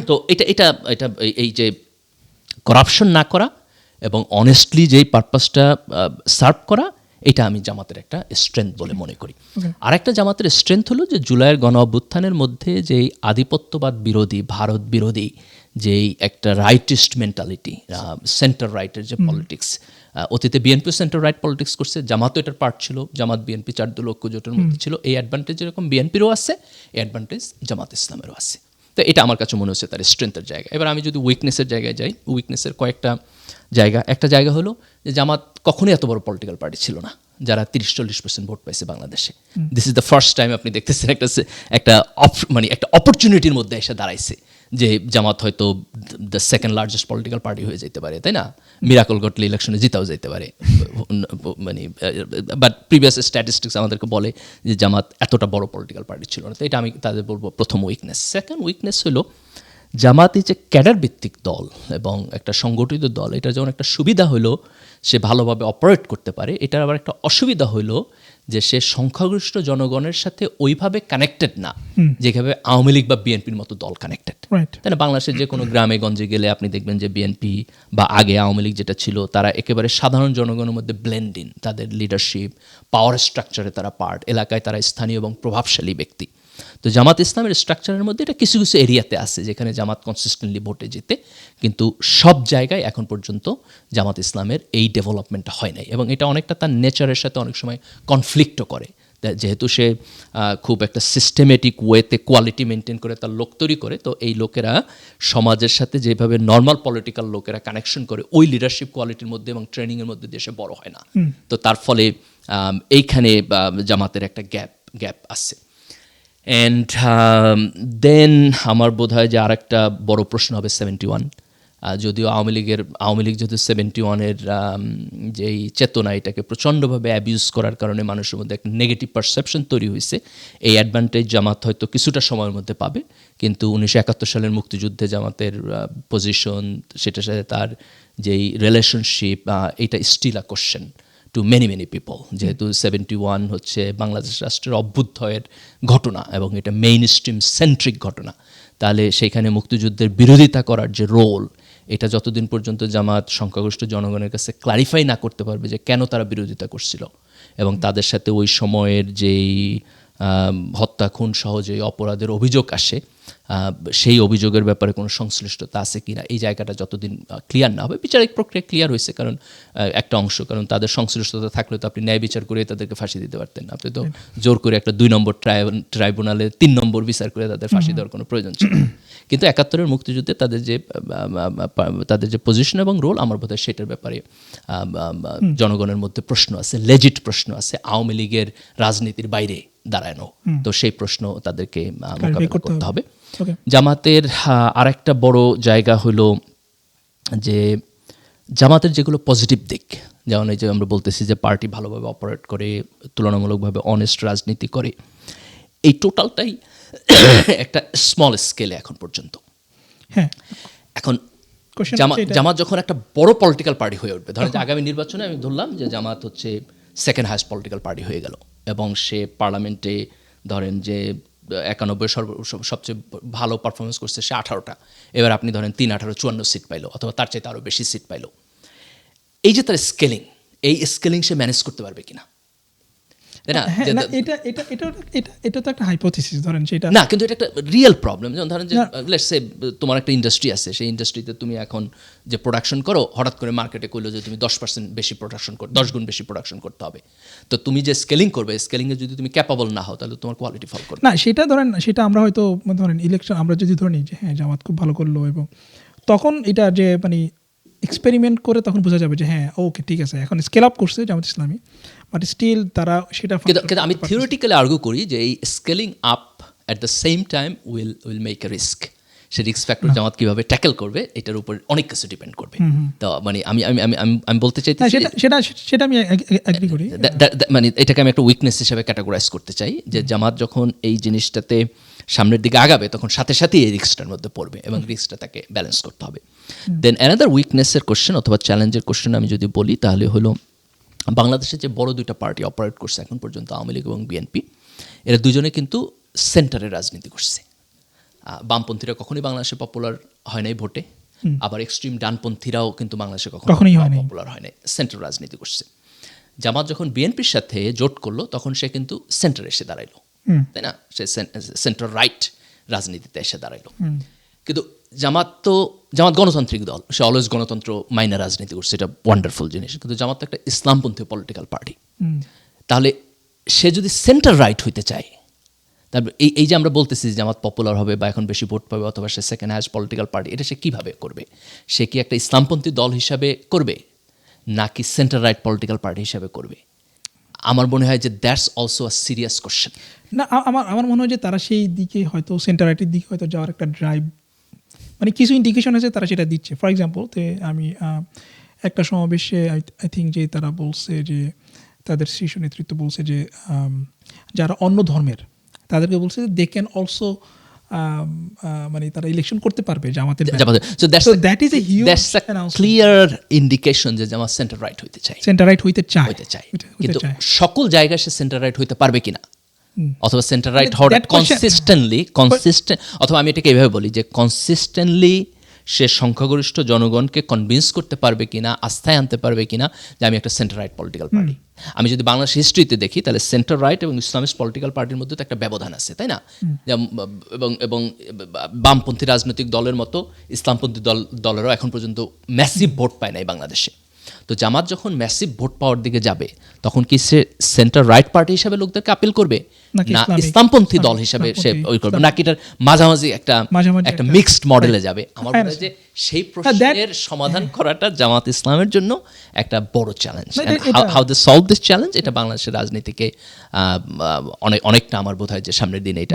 [SPEAKER 1] তো এটা এটা এটা এই যে করাপশন না করা এবং অনেস্টলি যেই পারপাসটা সার্ভ করা, এটা আমি জামাতের একটা স্ট্রেংথ বলে মনে করি। আর একটা জামাতের স্ট্রেংথ হলো যে জুলাইয়ের গণ অভ্যুত্থানের মধ্যে যেই আধিপত্যবাদ বিরোধী, ভারত বিরোধী যেই একটা রাইটিস্ট মেন্টালিটি, সেন্টার রাইটের যে পলিটিক্স, অতীতে বিএনপি সেন্টার রাইট পলিটিক্স করছে, জামাতও এটার পার্ট ছিল, জামাত বিএনপি 4 দল ঐক্য জোটের মধ্যে ছিল। এই অ্যাডভান্টেজ যেরকম বিএনপিরও আছে, এই অ্যাডভান্টেজ জামাত ইসলামেরও আছে। তো এটা আমার কাছে মনে হচ্ছে তার স্ট্রেংথের জায়গা। এবার আমি যদি উইকনেসের জায়গায় যাই, উইকনেসের কয়েকটা জায়গা, একটা জায়গা হলো যে জামাত কখনোই এত বড় পলিটিক্যাল পার্টি ছিল না যারা 30-40% ভোট পাইছে বাংলাদেশে। This is the first time আপনি দেখতেছেন একটা মানে একটা অপরচুনিটির মধ্যে এসে দাঁড়াইছে যে জামাত হয়তো the second largest political party হয়ে যেতে পারে, তাই না? মিরাকল ঘটলে ইলেকশনে জিতাও যেতে পারে, মানে বাট প্রিভিয়াস স্ট্যাটিস্টিক্স আমাদেরকে বলে যে জামাত এতটা বড় পলিটিক্যাল পার্টি ছিল না। তো এটা আমি তাদের বলবো প্রথম উইকনেস। সেকেন্ড উইকনেস হলো জামাত এই যে ক্যাডার ভিত্তিক দল এবং একটা সংগঠিত দল, এটা যেমন একটা সুবিধা হলো সে ভালোভাবে অপারেট করতে পারে, এটার আবার একটা অসুবিধা হলো যে সে সংখ্যাগরিষ্ঠ জনগণের সাথে ওইভাবে কানেক্টেড না যেভাবে আওয়ামী লীগ বা বিএনপির মতো দল কানেক্টেড। তাই না? বাংলাদেশের যে কোনো গ্রামে গঞ্জে গেলে আপনি দেখবেন যে বিএনপি বা আগে আওয়ামী লীগ যেটা ছিল, তারা একেবারে সাধারণ জনগণের মধ্যে ব্লেন্ড ইন, তাদের লিডারশিপ পাওয়ার স্ট্রাকচারে তারা পার্ট, এলাকায় তারা স্থানীয় এবং প্রভাবশালী ব্যক্তি। তো জামাত ইসলামের স্ট্রাকচারের মধ্যে এটা কিছু কিছু এরিয়াতে আছে যেখানে জামাত কনসিস্টেন্টলি ভোটে যেতে, কিন্তু সব জায়গায় এখন পর্যন্ত জামাত ইসলামের এই ডেভেলপমেন্টটা হয় নাই এবং এটা অনেকটা তার নেচারের সাথে অনেক সময় কনফ্লিক্টও করে। যেহেতু সে খুব একটা সিস্টেমেটিক ওয়েতে কোয়ালিটি মেনটেন করে তার লোক তৈরি করে, তো এই লোকেরা সমাজের সাথে যেভাবে নর্মাল পলিটিক্যাল লোকেরা কানেকশন করে ওই লিডারশিপ কোয়ালিটির মধ্যে এবং ট্রেনিংয়ের মধ্যে দেশে বড় হয় না। তো তার ফলে এইখানে জামাতের একটা গ্যাপ আছে। অ্যান্ড দেন আমার বোধ হয় যে আরেকটা বড় প্রশ্ন হবে 71। যদিও আওয়ামী লীগ যেহেতু 71-এর যেই চেতনা, এটাকে প্রচণ্ডভাবে অ্যাবিউজ করার কারণে মানুষের মধ্যে একটা নেগেটিভ পারসেপশন তৈরি হয়েছে। এই অ্যাডভান্টেজ জামাত হয়তো কিছুটা সময়ের মধ্যে পাবে, কিন্তু 1971 সালের মুক্তিযুদ্ধে জামাতের পজিশন, সেটার সাথে তার যেই রিলেশনশিপ, এটা still a question to many people. যেহেতু 71 হচ্ছে বাংলাদেশ রাষ্ট্রের অভ্যুদয়ের ঘটনা এবং এটা মেইন স্ট্রিম সেন্ট্রিক ঘটনা, তাহলে সেখানে মুক্তিযুদ্ধের বিরোধিতা করার যে রোল, এটা যতদিন পর্যন্ত জামাত সংখ্যাগরিষ্ঠ জনগণের কাছে ক্লারিফাই না করতে পারবে যে কেন তারা বিরোধিতা করছিল এবং তাদের সাথে ওই সময়ের যেই হত্যা খুন সহ যে অপরাধের অভিযোগ আসে, সেই অভিযোগের ব্যাপারে কোনো সংশ্লিষ্টতা আছে কিনা, এই জায়গাটা যতদিন ক্লিয়ার না হবে, বিচারিক প্রক্রিয়া ক্লিয়ার হয়েছে কারণ একটা অংশ, কারণ তাদের সংশ্লিষ্টতা থাকলে তো আপনি ন্যায় বিচার করে তাদেরকে ফাঁসি দিতে পারতেন না, আপনি তো জোর করে একটা 2 নম্বর ট্রাইব্যুনালে 3 নম্বর বিচার করে তাদের ফাঁসি দেওয়ার কোনো প্রয়োজন ছিল। কিন্তু 71-এর মুক্তিযুদ্ধে তাদের যে পজিশন এবং রোল, আমার বোধ হয় সেটার ব্যাপারে জনগণের মধ্যে প্রশ্ন আছে, লেজিট প্রশ্ন আছে, আওয়ামী লীগের রাজনীতির বাইরে দাঁড়ানো। তো সেই প্রশ্ন তাদেরকে মোকাবিলা করতে হবে। জামাতের আরেকটা বড় জায়গা হলো যে জামাতের যেগুলো পজিটিভ দিক, যেমন এই যে আমরা বলতেছি যে পার্টি ভালোভাবে অপারেট করে, তুলনামূলকভাবে অনেস্ট রাজনীতি করে, এই টোটালটাই একটা স্মল স্কেলে এখন পর্যন্ত। এখন জামাত যখন একটা বড় পলিটিক্যাল পার্টি হয়ে উঠবে, ধরেন আগামী নির্বাচনে আমি ধরলাম যে জামাত হচ্ছে সেকেন্ড হাইস্ট পলিটিক্যাল পার্টি হয়ে গেল এবং সে পার্লামেন্টে ধরেন যে সবচেয়ে ভালো পারফরমেন্স করছে সে 18টা, এবার আপনি ধরেন 3-18 54 সিট পাইলো অথবা তার চাইতে আরও বেশি সিট পাইলো। এই যে তার স্কেলিং, এই স্কেলিং সে ম্যানেজ করতে পারবে কিনা, তাই না?
[SPEAKER 2] হ্যাঁ, না, এটা তো একটা হাইপোথিসিস, ধরেন সেটা
[SPEAKER 1] না, কিন্তু এটা একটা রিয়েল প্রবলেম। যেমন ধরেন যে লেটস সে তোমার একটা ইন্ডাস্ট্রি আছে, সেই ইন্ডাস্ট্রিতে তুমি এখন যে প্রোডাকশন করো, হঠাৎ করে মার্কেটে কইলো যে তুমি 10% বেশি প্রোডাকশন 10 গুণ বেশি প্রোডাকশন করতে হবে। তো তুমি যে স্কেলিং করবে, স্কেলিংয়ে যদি তুমি ক্যাপাবল না হও, তাহলে তোমার কোয়ালিটি ফল করবে।
[SPEAKER 2] না, সেটা ধরেন, সেটা আমরা হয়তো ধরেন ইলেকশন আমরা যদি ধরে নিই যে হ্যাঁ জামাত খুব ভালো করলো, এবং তখন এটা যে মানে এক্সপেরিমেন্ট করে তখন বোঝা যাবে যে হ্যাঁ ওকে ঠিক আছে, এখন স্কেল আপ করছে জামাত ইসলামী, বাট স্টিল তারা সেটা
[SPEAKER 1] কিন্তু আমি থিওরিটিক্যালি আর্গু করি যে এই scaling up at the same time will make a risk. সে রিস্ক ফ্যাক্টর জামাত কীভাবে ট্যাকেল করবে এটার উপর অনেক কিছু ডিপেন্ড করবে। তো মানে আমি বলতে চাই
[SPEAKER 2] সেটা আমি এগ্রি করি,
[SPEAKER 1] মানে এটাকে আমি একটা উইকনেস হিসেবে ক্যাটাগরাইজ করতে চাই, যে জামাত যখন এই জিনিসটাতে সামনের দিকে আগাবে তখন সাথে সাথেই এই রিস্কটার মধ্যে পড়বে এবং রিস্কটা তাকে ব্যালেন্স করতে হবে। দেন অ্যানাদার উইকনেসের কোশ্চেন অথবা চ্যালেঞ্জের কোশ্চেন আমি যদি বলি, তাহলে হলো বাংলাদেশে যে বড় দুইটা পার্টি অপারেট করছে এখন পর্যন্ত, আওয়ামী লীগ এবং বিএনপি, এরা দুজনে কিন্তু সেন্টারে রাজনীতি করছে। বামপন্থীরা কখনোই বাংলাদেশে পপুলার হয় নাই ভোটে, আবার এক্সট্রিম ডানপন্থীরাও কিন্তু বাংলাদেশে কখনোই পপুলার হয় নাই, সেন্টার রাজনীতি করছে। জামাত যখন বিএনপির সাথে জোট করলো তখন সে কিন্তু সেন্টারে এসে দাঁড়াইলো, তাই না? সে সেন্টার রাইট রাজনীতিতে এসে দাঁড়াইলো। কিন্তু জামাত গণতান্ত্রিক দল, সে অলওয়েজ গণতন্ত্র মাইনা রাজনীতি করছে, এটা ওয়ান্ডারফুল জিনিস। কিন্তু জামাত তো একটা ইসলামপন্থী পলিটিক্যাল পার্টি। তাহলে সে যদি সেন্টার রাইট হইতে চায়, তারপর এই যে আমরা বলতেছি জামাত পপুলার হবে বা এখন বেশি ভোট পাবে অথবা সে সেকেন্ড হাইয়েস্ট পলিটিক্যাল পার্টি, এটা সে কীভাবে করবে? সে কি একটা ইসলামপন্থী দল হিসাবে করবে নাকি সেন্টার রাইট পলিটিক্যাল পার্টি হিসাবে করবে? আমার মনে হয় যে that's also a serious question.
[SPEAKER 2] না, আমার মনে হয় যে তারা সেই দিকে হয়তো সেন্টার রাইটের দিকে হয়তো যাওয়ার একটা ড্রাইভ, মানে কিছু ইন্ডিকেশন আছে তারা সেটা দিচ্ছে। ফর এক্সাম্পল, আমি একটা সমাবেশে আই থিঙ্ক যে তারা বলছে যে তাদের শীর্ষ নেতৃত্ব বলছে যে যারা অন্য ধর্মের তাদেরকে বলছে যে দে ক্যান অলসো মানে তারা ইলেকশন করতে পারবে জামাতের।
[SPEAKER 1] ক্লিয়ার ইন্ডিকেশন যে জামাত সেন্টার রাইট হইতে চায়,
[SPEAKER 2] সেন্টার রাইট হইতে চায়।
[SPEAKER 1] কিন্তু সকল জায়গায় সে সেন্টার রাইট হইতে পারবে কিনা, অথবা সেন্টার রাইট হওয়ার কনসিস্টেন্ট, অথবা আমি এটাকে এইভাবে বলি যে কনসিস্টেন্টলি সে সংখ্যাগরিষ্ঠ জনগণকে কনভিন্স করতে পারবে কিনা, আস্থায় আনতে পারবে কিনা যে আমি একটা সেন্টার রাইট পলিটিক্যাল পার্টি। আমি যদি বাংলাদেশ হিস্ট্রিতে দেখি তাহলে সেন্টার রাইট এবং ইসলামিস্ট পলিটিক্যাল পার্টির মধ্যে তো একটা ব্যবধান আছে, তাই না? এবং বামপন্থী রাজনৈতিক দলের মতো ইসলামপন্থী দলেরও এখন পর্যন্ত ম্যাসিভ ভোট পায় নাই বাংলাদেশে। তো জামাত যখন ম্যাসিভ ভোট পাওয়ার দিকে যাবে তখন কি সে সেন্টার রাইট পার্টি হিসাবে লোকদেরকে আপিল করবে না ইসলামপন্থী দল হিসাবে সে ওই করবে, নাকি এটার মাঝামাঝি একটা মিক্সড মডেলে যাবে? আমার মনে হয় যে সেই প্রশ্নের সমাধান করাটা জামাত ইসলামের জন্য একটা বড় challenge. How they solve this challenge, এটা বাংলাদেশের রাজনীতিকে অনেকটা আমার বোধ হয় যে সামনের দিনে এটা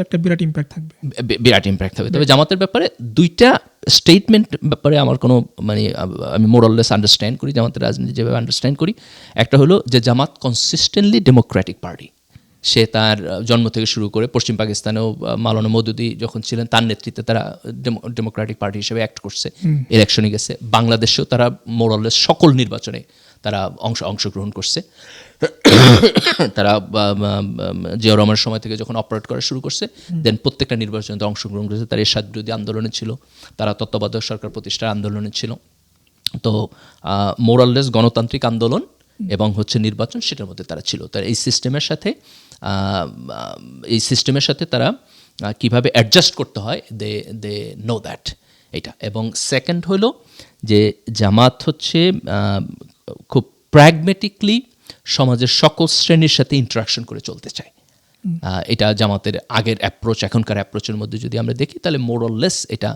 [SPEAKER 2] একটা বিরাট ইম্প্যাক্ট থাকবে।
[SPEAKER 1] তবে জামাতের ব্যাপারে দুইটা স্টেটমেন্ট ব্যাপারে আমার কোনো মানে আমি মোরাললেস আন্ডারস্ট্যান্ড করি জামাতের রাজনীতি যেভাবে আন্ডারস্ট্যান্ড করি। একটা হলো যে জামাত কনসিস্টেন্টলি ডেমোক্রেটিক পার্টি। সে তার জন্ম থেকে শুরু করে পশ্চিম পাকিস্তানেও মাওলানা মওদুদি যখন ছিলেন তার নেতৃত্বে তারা ডেমোক্রেটিক পার্টি হিসেবে অ্যাক্ট করছে, ইলেকশনে গেছে। বাংলাদেশেও তারা মোরাললেস সকল নির্বাচনে তারা অংশগ্রহণ করছে। তারা জিয়াউর রহমানের সময় থেকে যখন অপারেট করা শুরু করছে দেন প্রত্যেকটা নির্বাচনে অংশগ্রহণ করেছে। তারা এরশাদ বিরোধী আন্দোলনে ছিল, তারা তত্ত্বাবধায়ক সরকার প্রতিষ্ঠার আন্দোলনে ছিল। তো মোরাললেস গণতান্ত্রিক আন্দোলন এবং হচ্ছে নির্বাচন, সেটার মধ্যে তারা ছিল। তার এই সিস্টেমের সাথে তারা কিভাবে অ্যাডজাস্ট করতে হয় দে নো দ্যাট এটা। এবং সেকেন্ড হলো যে জামাত হচ্ছে খুব প্র্যাগমেটিকলি সমাজের সকল শ্রেণীর সাথে ইন্টারাকশন করে চলতে চায়। এটা জামাতের আগের অ্যাপ্রোচ এখনকার অ্যাপ্রোচের মধ্যে যদি আমরা দেখি তাহলে মোরলেস এটা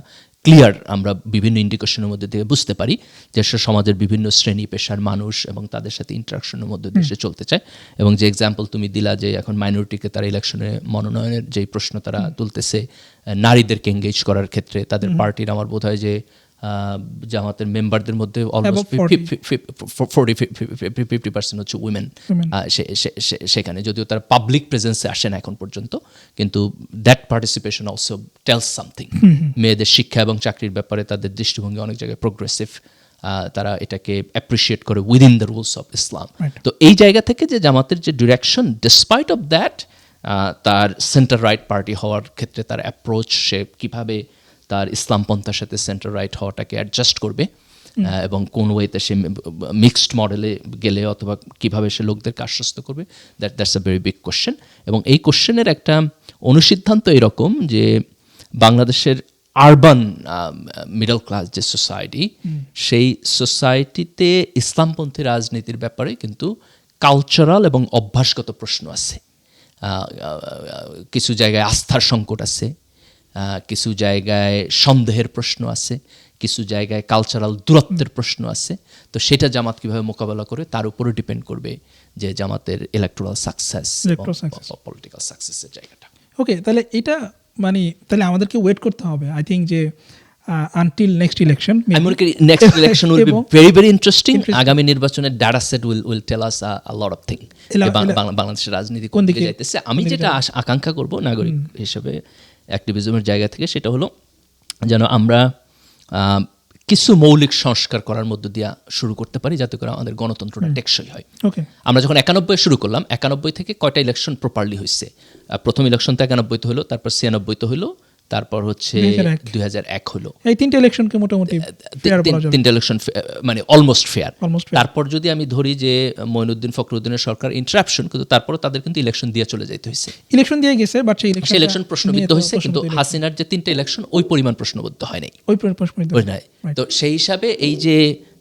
[SPEAKER 1] ক্লিয়ার, আমরা বিভিন্ন ইন্ডিকেশনের মধ্যে থেকে বুঝতে পারি যে সে সমাজের বিভিন্ন শ্রেণী পেশার মানুষ এবং তাদের সাথে ইন্টারাকশনের মধ্যে দিয়ে সে চলতে চায়। এবং যে এক্সাম্পল তুমি দিলা যে এখন মাইনরিটিকে তারা ইলেকশনে মনোনয়নের যেই প্রশ্ন তারা তুলতেছে, নারীদেরকে এঙ্গেজ করার ক্ষেত্রে তাদের পার্টির আমার বোধ হয় যে জামাতের মেম্বারদের মধ্যে অলমোস্ট 50% হচ্ছে উইমেন। সেখানে যদিও তারা পাবলিক প্রেজেন্সে আসে না এখন পর্যন্ত, কিন্তু that participation also tells something. মেয়েদের শিক্ষা এবং চাকরির ব্যাপারে তাদের দৃষ্টিভঙ্গি অনেক জায়গায় প্রোগ্রেসিভ, তারা এটাকে অ্যাপ্রিসিয়েট করে within the rules of Islam. তো এই জায়গা থেকে যে জামাতের যে ডিরেকশন, ডিসপাইট অফ দ্যাট তার সেন্টার রাইট পার্টি হওয়ার ক্ষেত্রে তার অ্যাপ্রোচ, সে কীভাবে তার ইসলামপন্থার সাথে সেন্টার রাইট হওয়াটাকে অ্যাডজাস্ট করবে এবং কোন ওয়েতে সে মিক্সড মডেলে গেলে অথবা কিভাবে সে লোকদেরকে আশ্বস্ত করবে, that's a very big question. এবং এই কোশ্চেনের একটা অনুসিদ্ধান্ত এরকম যে বাংলাদেশের আরবান মিডল ক্লাস যে সোসাইটি, সেই সোসাইটিতে ইসলামপন্থী রাজনীতির ব্যাপারে কিন্তু কালচারাল এবং অভ্যাসগত প্রশ্ন আছে। কিছু জায়গায় আস্থার সংকট আছে, কিছু জায়গায় সন্দেহের প্রশ্ন আছে, কিছু জায়গায় কালচারাল দূরত্বের প্রশ্ন আছে। তো সেটা জামাত কীভাবে মোকাবেলা করে তার উপরে ডিপেন্ড করবে যে জামাতের ইলেকটোরাল সাকসেস, পলিটিক্যাল সাকসেসের জায়গাটা।
[SPEAKER 2] ওকে, তাহলে এটা মানে তাহলে আমাদেরকে ওয়েট করতে হবে আই থিঙ্ক যে আনটিল নেক্সট ইলেকশন।
[SPEAKER 1] আমি মনে করি next election will be very very interesting. আগামী নির্বাচনের data set will tell us a lot of thing. বাংলাদেশের রাজনীতি কোন দিকে যাইতেছে। আমি যেটা আকাঙ্ক্ষা করব নাগরিক হিসেবে অ্যাক্টিভিজমের জায়গা থেকে, সেটা হলো যেন আমরা কিছু মৌলিক সংস্কার করার মধ্য দিয়ে শুরু করতে পারি, যাতে করে আমাদের গণতন্ত্রটা টেকসই হয়। আমরা যখন 91 শুরু করলাম, 91 থেকে কয়টা ইলেকশন প্রপারলি হয়েছে? প্রথম ইলেকশন তো 91 হলো, তারপর 96 তো হলো, তারপর হচ্ছে 2001 হলো।
[SPEAKER 2] এই তিনটা ইলেকশনকে মোটামুটি
[SPEAKER 1] তিনটা ইলেকশন মানে অলমোস্ট ফেয়ার। তারপর যদি আমি ধরি যে মঈনুদ্দিন ফখরুদ্দিনের সরকার ইন্টারাপশন, কিন্তু তারপরে তাদের কিন্তু ইলেকশন দিয়ে চলে যাইতে হয়েছে।
[SPEAKER 2] ইলেকশন দিয়ে গেছে, বাট সেই
[SPEAKER 1] ইলেকশন প্রশ্নবিদ্ধ হয়েছে, কিন্তু হাসিনার যে তিনটা ইলেকশন ওই পরিমাণ প্রশ্নবিদ্ধ হয় নাই। তো সেই হিসাবে এই যে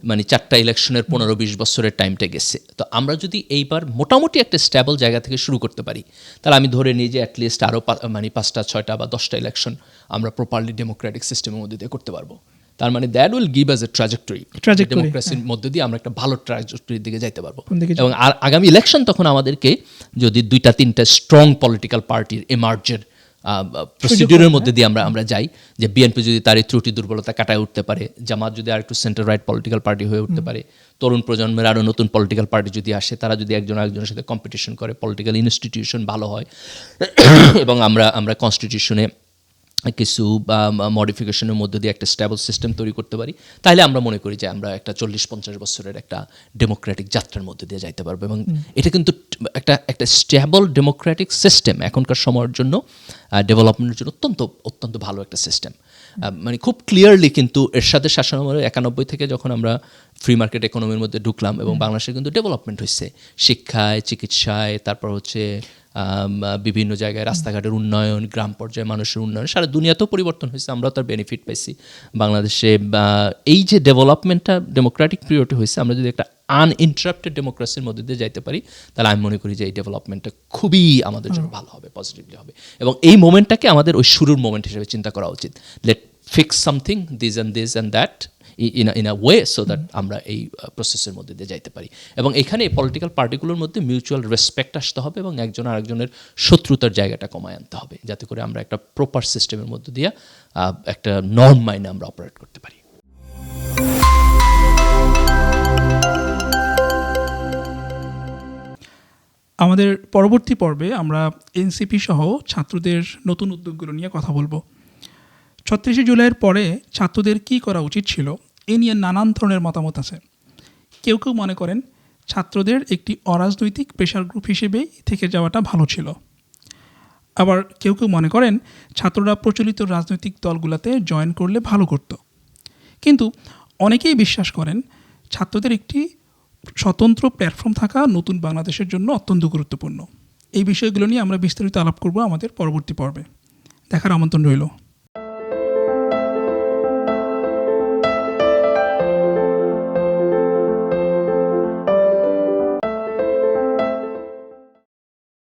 [SPEAKER 1] মানে 4টা ইলেকশনের 15-20 বছরের টাইমটা গেছে। তো আমরা যদি এইবার মোটামুটি একটা স্ট্যাবল জায়গা থেকে শুরু করতে পারি, তাহলে আমি ধরে নিই যে অ্যাটলিস্ট আরও মানে 5টা 6টা বা 10টা ইলেকশন আমরা প্রপারলি ডেমোক্রেটিক সিস্টেমের মধ্যে দিয়ে করতে পারবো। তার মানে that will give us a trajectory. ডেমোক্রেসির মধ্যে দিয়ে আমরা একটা ভালো ট্র্যাজেক্টরির দিকে যাইতে পারবো। এবং আগামী ইলেকশন তখন আমাদেরকে যদি 2-3টা স্ট্রং পলিটিক্যাল পার্টির এমার্জের প্রসিডিউরের মধ্যে দিয়ে আমরা যাই, যে বিএনপি যদি তার এই ত্রুটি দুর্বলতা কাটায় উঠতে পারে, জামাত যদি আর একটু সেন্টার রাইট পলিটিক্যাল পার্টি হয়ে উঠতে পারে, তরুণ প্রজন্মের আরও নতুন পলিটিক্যাল পার্টি যদি আসে, তারা যদি একজন আরেকজনের সাথে কম্পিটিশন করে, পলিটিক্যাল ইনস্টিটিউশন ভালো হয় এবং আমরা কনস্টিটিউশনে কিছু মডিফিকেশনের মধ্য দিয়ে একটা স্টেবল সিস্টেম তৈরি করতে পারি, তাহলে আমরা মনে করি যে আমরা একটা 40-50 বছরের একটা ডেমোক্রেটিক যাত্রার মধ্যে দিয়ে যাইতে পারবো। এবং এটা কিন্তু একটা স্টেবল ডেমোক্রেটিক সিস্টেম এখনকার সময়ের জন্য, ডেভেলপমেন্টের জন্য অত্যন্ত ভালো একটা সিস্টেম। মানে খুব ক্লিয়ারলি কিন্তু এরশাদের শাসনামলে 91 থেকে যখন আমরা ফ্রি মার্কেট ইকোনমির মধ্যে ঢুকলাম, এবং বাংলাদেশে কিন্তু ডেভেলপমেন্ট হয়েছে শিক্ষায়, চিকিৎসায়, তারপর হচ্ছে বিভিন্ন জায়গায় রাস্তাঘাটের উন্নয়ন, গ্রাম পর্যায়ে মানুষের উন্নয়ন, সারা দুনিয়াতেও পরিবর্তন হয়েছে, আমরাও তার বেনিফিট পাইছি। বাংলাদেশে এই যে ডেভেলপমেন্টটা ডেমোক্রেটিক পিরিয়ডে হয়েছে, আমরা যদি একটা আনইন্টারাপ্টেড ডেমোক্রেসির মধ্যে দিয়ে যাইতে পারি, তাহলে আমি মনে করি যে এই ডেভেলপমেন্টটা খুবই আমাদের জন্য ভালো হবে, পজিটিভলি হবে। এবং এই মোমেন্টটাকে আমাদের ওই শুরুর মোমেন্ট হিসেবে চিন্তা করা উচিত। Let fix something, this and that in a way, so that আমরা এই প্রসেসের মধ্যে দিয়ে যাইতে পারি। এবং এখানে এই পলিটিক্যাল পার্টিগুলোর মধ্যে মিউচুয়াল রেসপেক্ট আসতে হবে এবং একজন আরেকজনের শত্রুতার জায়গাটা কমায় আনতে হবে, যাতে করে আমরা একটা প্রপার সিস্টেমের মধ্যে দিয়ে একটা নর্ম মাইনে আমরা অপারেট করতে পারি।
[SPEAKER 2] আমাদের পরবর্তী পর্বে আমরা এনসিপি সহ ছাত্রদের নতুন উদ্যোগগুলো নিয়ে কথা বলবো। 36 জুলাইয়ের পরে ছাত্রদের কী করা উচিত ছিল, এ নিয়ে নানান ধরনের মতামত আছে। কেউ কেউ মনে করেন ছাত্রদের একটি অরাজনৈতিক প্রেশার গ্রুপ হিসেবেই থেকে যাওয়াটা ভালো ছিল। আবার কেউ কেউ মনে করেন ছাত্ররা প্রচলিত রাজনৈতিক দলগুলোতে জয়েন করলে ভালো করত। কিন্তু অনেকেই বিশ্বাস করেন ছাত্রদের একটি স্বতন্ত্র প্ল্যাটফর্ম থাকা নতুন বাংলাদেশের জন্য অত্যন্ত গুরুত্বপূর্ণ। এই বিষয়গুলো নিয়ে আমরা বিস্তারিত আলাপ করব আমাদের পরবর্তী পর্বে। দেখার আমন্ত্রণ রইল।